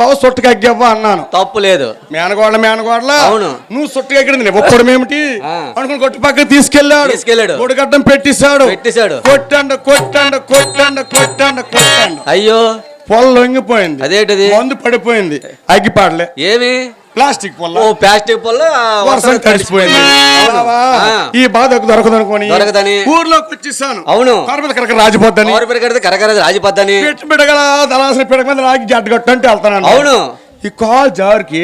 Speaker 3: బావ సుట్టుకి అగ్గవ్వ అన్నాను.
Speaker 5: తప్పు లేదు.
Speaker 3: మేనగోడల
Speaker 5: అవును.
Speaker 3: నువ్వు సుట్టుకి ఎక్కడింది ఒప్పడం ఏమిటి
Speaker 5: ఆ.
Speaker 3: అనుకుని కొట్టు పక్కన తీసుకెళ్ళాడు. గుడిగడ్డం పెట్టేశాడు. కొట్టండు
Speaker 5: అయ్యో
Speaker 3: పొల లొంగిపోయింది.
Speaker 5: అదేంటిది?
Speaker 3: మందు పడిపోయింది. అగ్గిపాడలే.
Speaker 5: ఏమి?
Speaker 3: ప్లాస్టిక్ పొల్ల.
Speaker 5: ఓ ప్లాస్టిక్ పొల్ల
Speaker 3: వర్షం తడిసిపోయింది. ఈ బాధ దొరకదనుకోని
Speaker 5: దొరకదని
Speaker 3: ఊర్లోకి వచ్చేసాను.
Speaker 5: అవును.
Speaker 3: కరకర రాజిపోద్దని
Speaker 5: కరకర రాజిపోద్దని
Speaker 3: పెట్టి పిడగల దళాసిన పిడక మీద రాగి జడ్డు కట్టు అంటే వెళ్తాను.
Speaker 5: అవును.
Speaker 3: ఈ కాల్ జార్కి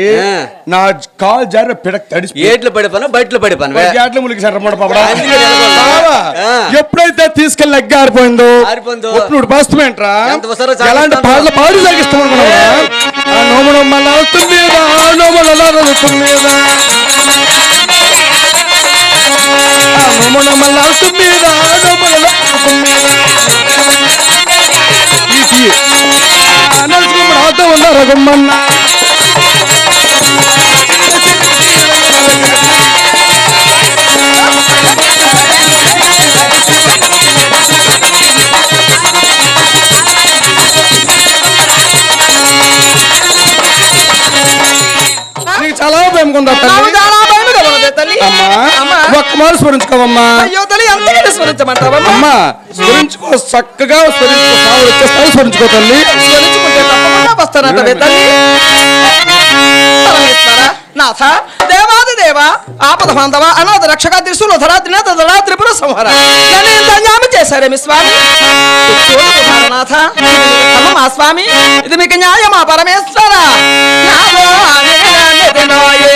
Speaker 3: నా కాల్ జార్ పిడక్ తడిసి
Speaker 5: ఏట్లు పడిపోను బయటలో పడిపోను
Speaker 3: ఏట్ల ములికి సరమాట
Speaker 5: అందుకే నిలబడ్డా.
Speaker 3: ఎప్పుడైతే తీసుకెళ్ళి లెగ్గ ఆరిపోయిందో
Speaker 5: ఆరిపోయిందో.
Speaker 3: ఇప్పుడు బస్తమేంట్రా
Speaker 5: ఎంత వస్తారో చాలా
Speaker 3: ఎలాంటి
Speaker 5: ఇస్తాను.
Speaker 3: పాటలు పాడి సాగిస్తాం అనుకున్నావా నోమనమ్మ అవుతుంది నోమనమ్మ అవుతూ ఉన్నారు రఘుమ్మన్న నీకు చాలా భయం కొందా
Speaker 4: నాకు చాలా భయముగా ఉన్నది తల్లి.
Speaker 3: అమ్మా
Speaker 4: అమ్మా.
Speaker 3: ఒక్క మారు స్మరించుకోవమ్మా
Speaker 4: అయ్యో తల్లి అంతగా స్మరించమంటావమ్మా?
Speaker 3: అమ్మా స్మరించుకో చక్కగా స్మరించుకో సావు వచ్చేస్తావు స్మరించుకో తల్లి
Speaker 4: స్మరించుకుంటే తప్పకుండా వస్తానంటవే తల్లి. పరమేశ్వర, నాథ, దేవాది దేవ, ఆపద బాంధవ, అనాథ రక్షక, త్రిశూలధర, త్రినాథ ధర, త్రిపుర సంహార, నన్ను ఇంత అన్యాయం చేశారేమి స్వామి? చూడుకున్నారా నాథ? ఇది మీకు ధర్మమా స్వామి? ఇది మీకు న్యాయమా పరమేశ్వర? నాదో అనేననిదినో ఏ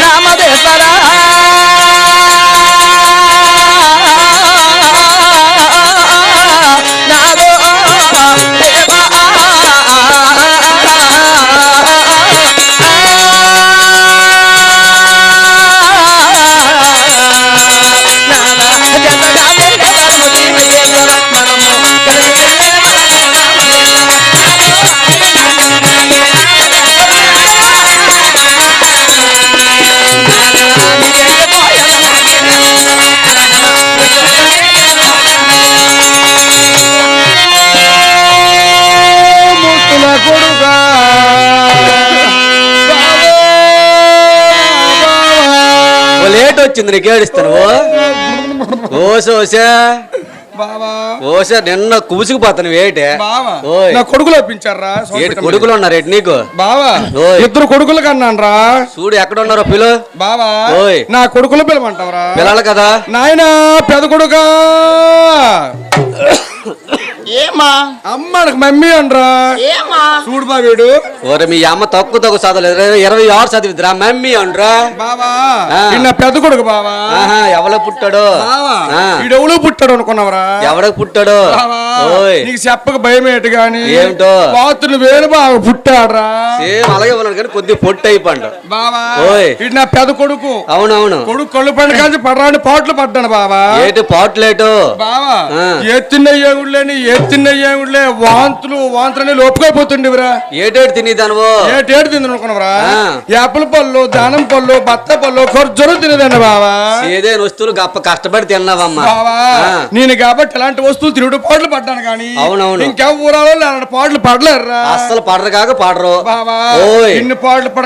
Speaker 4: నామదేశరా.
Speaker 5: లేట్ వచ్చింది నీకు ఏడుస్తాను ఓసా
Speaker 3: బావా
Speaker 5: ఓసా నిన్న కూసుకుపోతాను ఏటే
Speaker 3: బావా
Speaker 5: ఓయ్.
Speaker 3: నా కొడుకులు ఒప్పించారా
Speaker 5: ఏటి కొడుకులు ఉన్నారు ఏటి నీకు
Speaker 3: బావా
Speaker 5: ఓయ్.
Speaker 3: ఇద్దరు కొడుకులు కన్నాను రా
Speaker 5: చూడు ఎక్కడ ఉన్నారో పిలు
Speaker 3: బావా
Speaker 5: ఓయ్.
Speaker 3: నా కొడుకులు పిలమంటావరా
Speaker 5: పిల్లలు కదా
Speaker 3: నాయనా పెద్ద కొడుకా
Speaker 6: ఏమా
Speaker 3: అమ్మకి మమ్మీ అనరా
Speaker 6: ఏమా
Speaker 3: చూడు బాబేడు
Speaker 5: ఓరే మీ అమ్మ తక్కువ చదవలేదు 26 చదివిద్దిరా మమ్మీ అండ్రా
Speaker 3: బావా
Speaker 5: ఆ.
Speaker 3: నిన్న పెద్ద కొడుకు బావా
Speaker 5: ఆహా ఎవడ పుట్టాడో
Speaker 3: బావా
Speaker 5: ఆ.
Speaker 3: ఈడెవడు పుట్టాడు అనుకున్నావరా
Speaker 5: ఎవడకు పుట్టాడో
Speaker 3: బావా
Speaker 5: ఓయ్.
Speaker 3: నీకు చెప్పక భయం ఏంటి గాని
Speaker 5: ఏమిటో?
Speaker 3: పాత్రలు వేలు బాగా పుట్టాడ్రా
Speaker 5: సేమ్ అలాగే ఉన్నాడు కానీ కొద్ది పొట్టు అయిపోండు.
Speaker 3: బావా
Speaker 5: ఓయ్.
Speaker 3: ఇది నా పెద్ద కొడుకు
Speaker 5: అవునవును.
Speaker 3: కొడుకు కళ్ళు పైన కాల్చి పడరాని పాటలు పడ్డాను బావా.
Speaker 5: ఏటి పాటలేటు
Speaker 3: బావా
Speaker 5: ఆ.
Speaker 3: ఎత్తినయ్యేగుళ్ళే వాంతులని లోపుకైపోతుండేవిరా.
Speaker 5: ఏటేటి తినేదానువో
Speaker 3: ఏటేడు తింది అనుకున్నావురా?
Speaker 5: ఆ.
Speaker 3: యాపిల్ పళ్ళు, దానం పళ్ళు, బత్త పళ్ళు, ఖర్జూరం తినేదండి బావా.
Speaker 5: ఏదైనా వస్తువులు గప్ప కష్టపడి తిన్నావమ్మా.
Speaker 3: బావా
Speaker 5: ఆ.
Speaker 3: నేను కాబట్టి ఇలాంటి వస్తువులు తిరుగుడు పాటలు పడ్డాను కానీ
Speaker 5: అవునవును.
Speaker 3: ఇంకెవరాలో అలాంటి పాటలు పడలేరురా.
Speaker 5: అస్సలు పడరు కాక పాడరు.
Speaker 3: బావా
Speaker 5: ఓయ్.
Speaker 3: ఇన్ని పాటలు పడ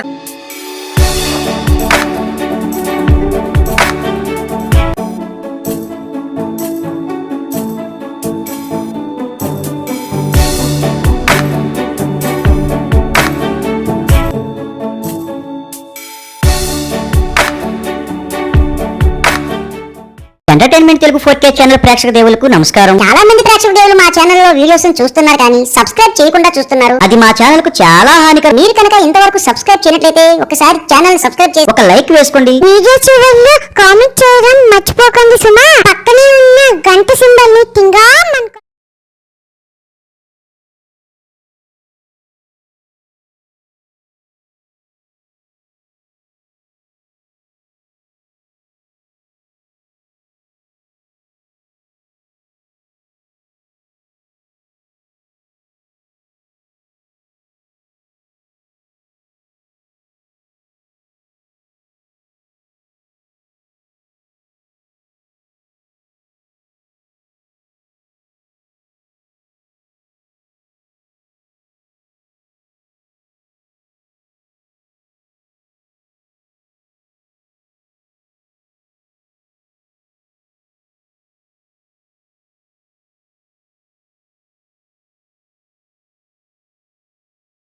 Speaker 6: ఎంటర్టైన్మెంట్ తెలుగు 4K ఛానల్ ప్రేక్షక దేవులకు నమస్కారం.
Speaker 2: చాలా మంది ప్రేక్షక దేవులు మా ఛానల్లో వీడియోస్ చూస్తున్నారు కానీ సబ్స్క్రైబ్ చేయకుండా చూస్తున్నారు.
Speaker 6: అది మా ఛానల్ కు చాలా హానికరం.
Speaker 2: మీరు కనుక ఇంతవరకు సబ్స్క్రైబ్ చేయనట్లయితే ఒకసారి ఛానల్ సబ్స్క్రైబ్ చేసి
Speaker 6: ఒక లైక్ వేసుకోండి.
Speaker 2: వీడియో చివరిలో కామెంట్ చేయడం మర్చిపోకండి సుమా. పక్కనే ఉన్న గంట సింబల్ ని టింగా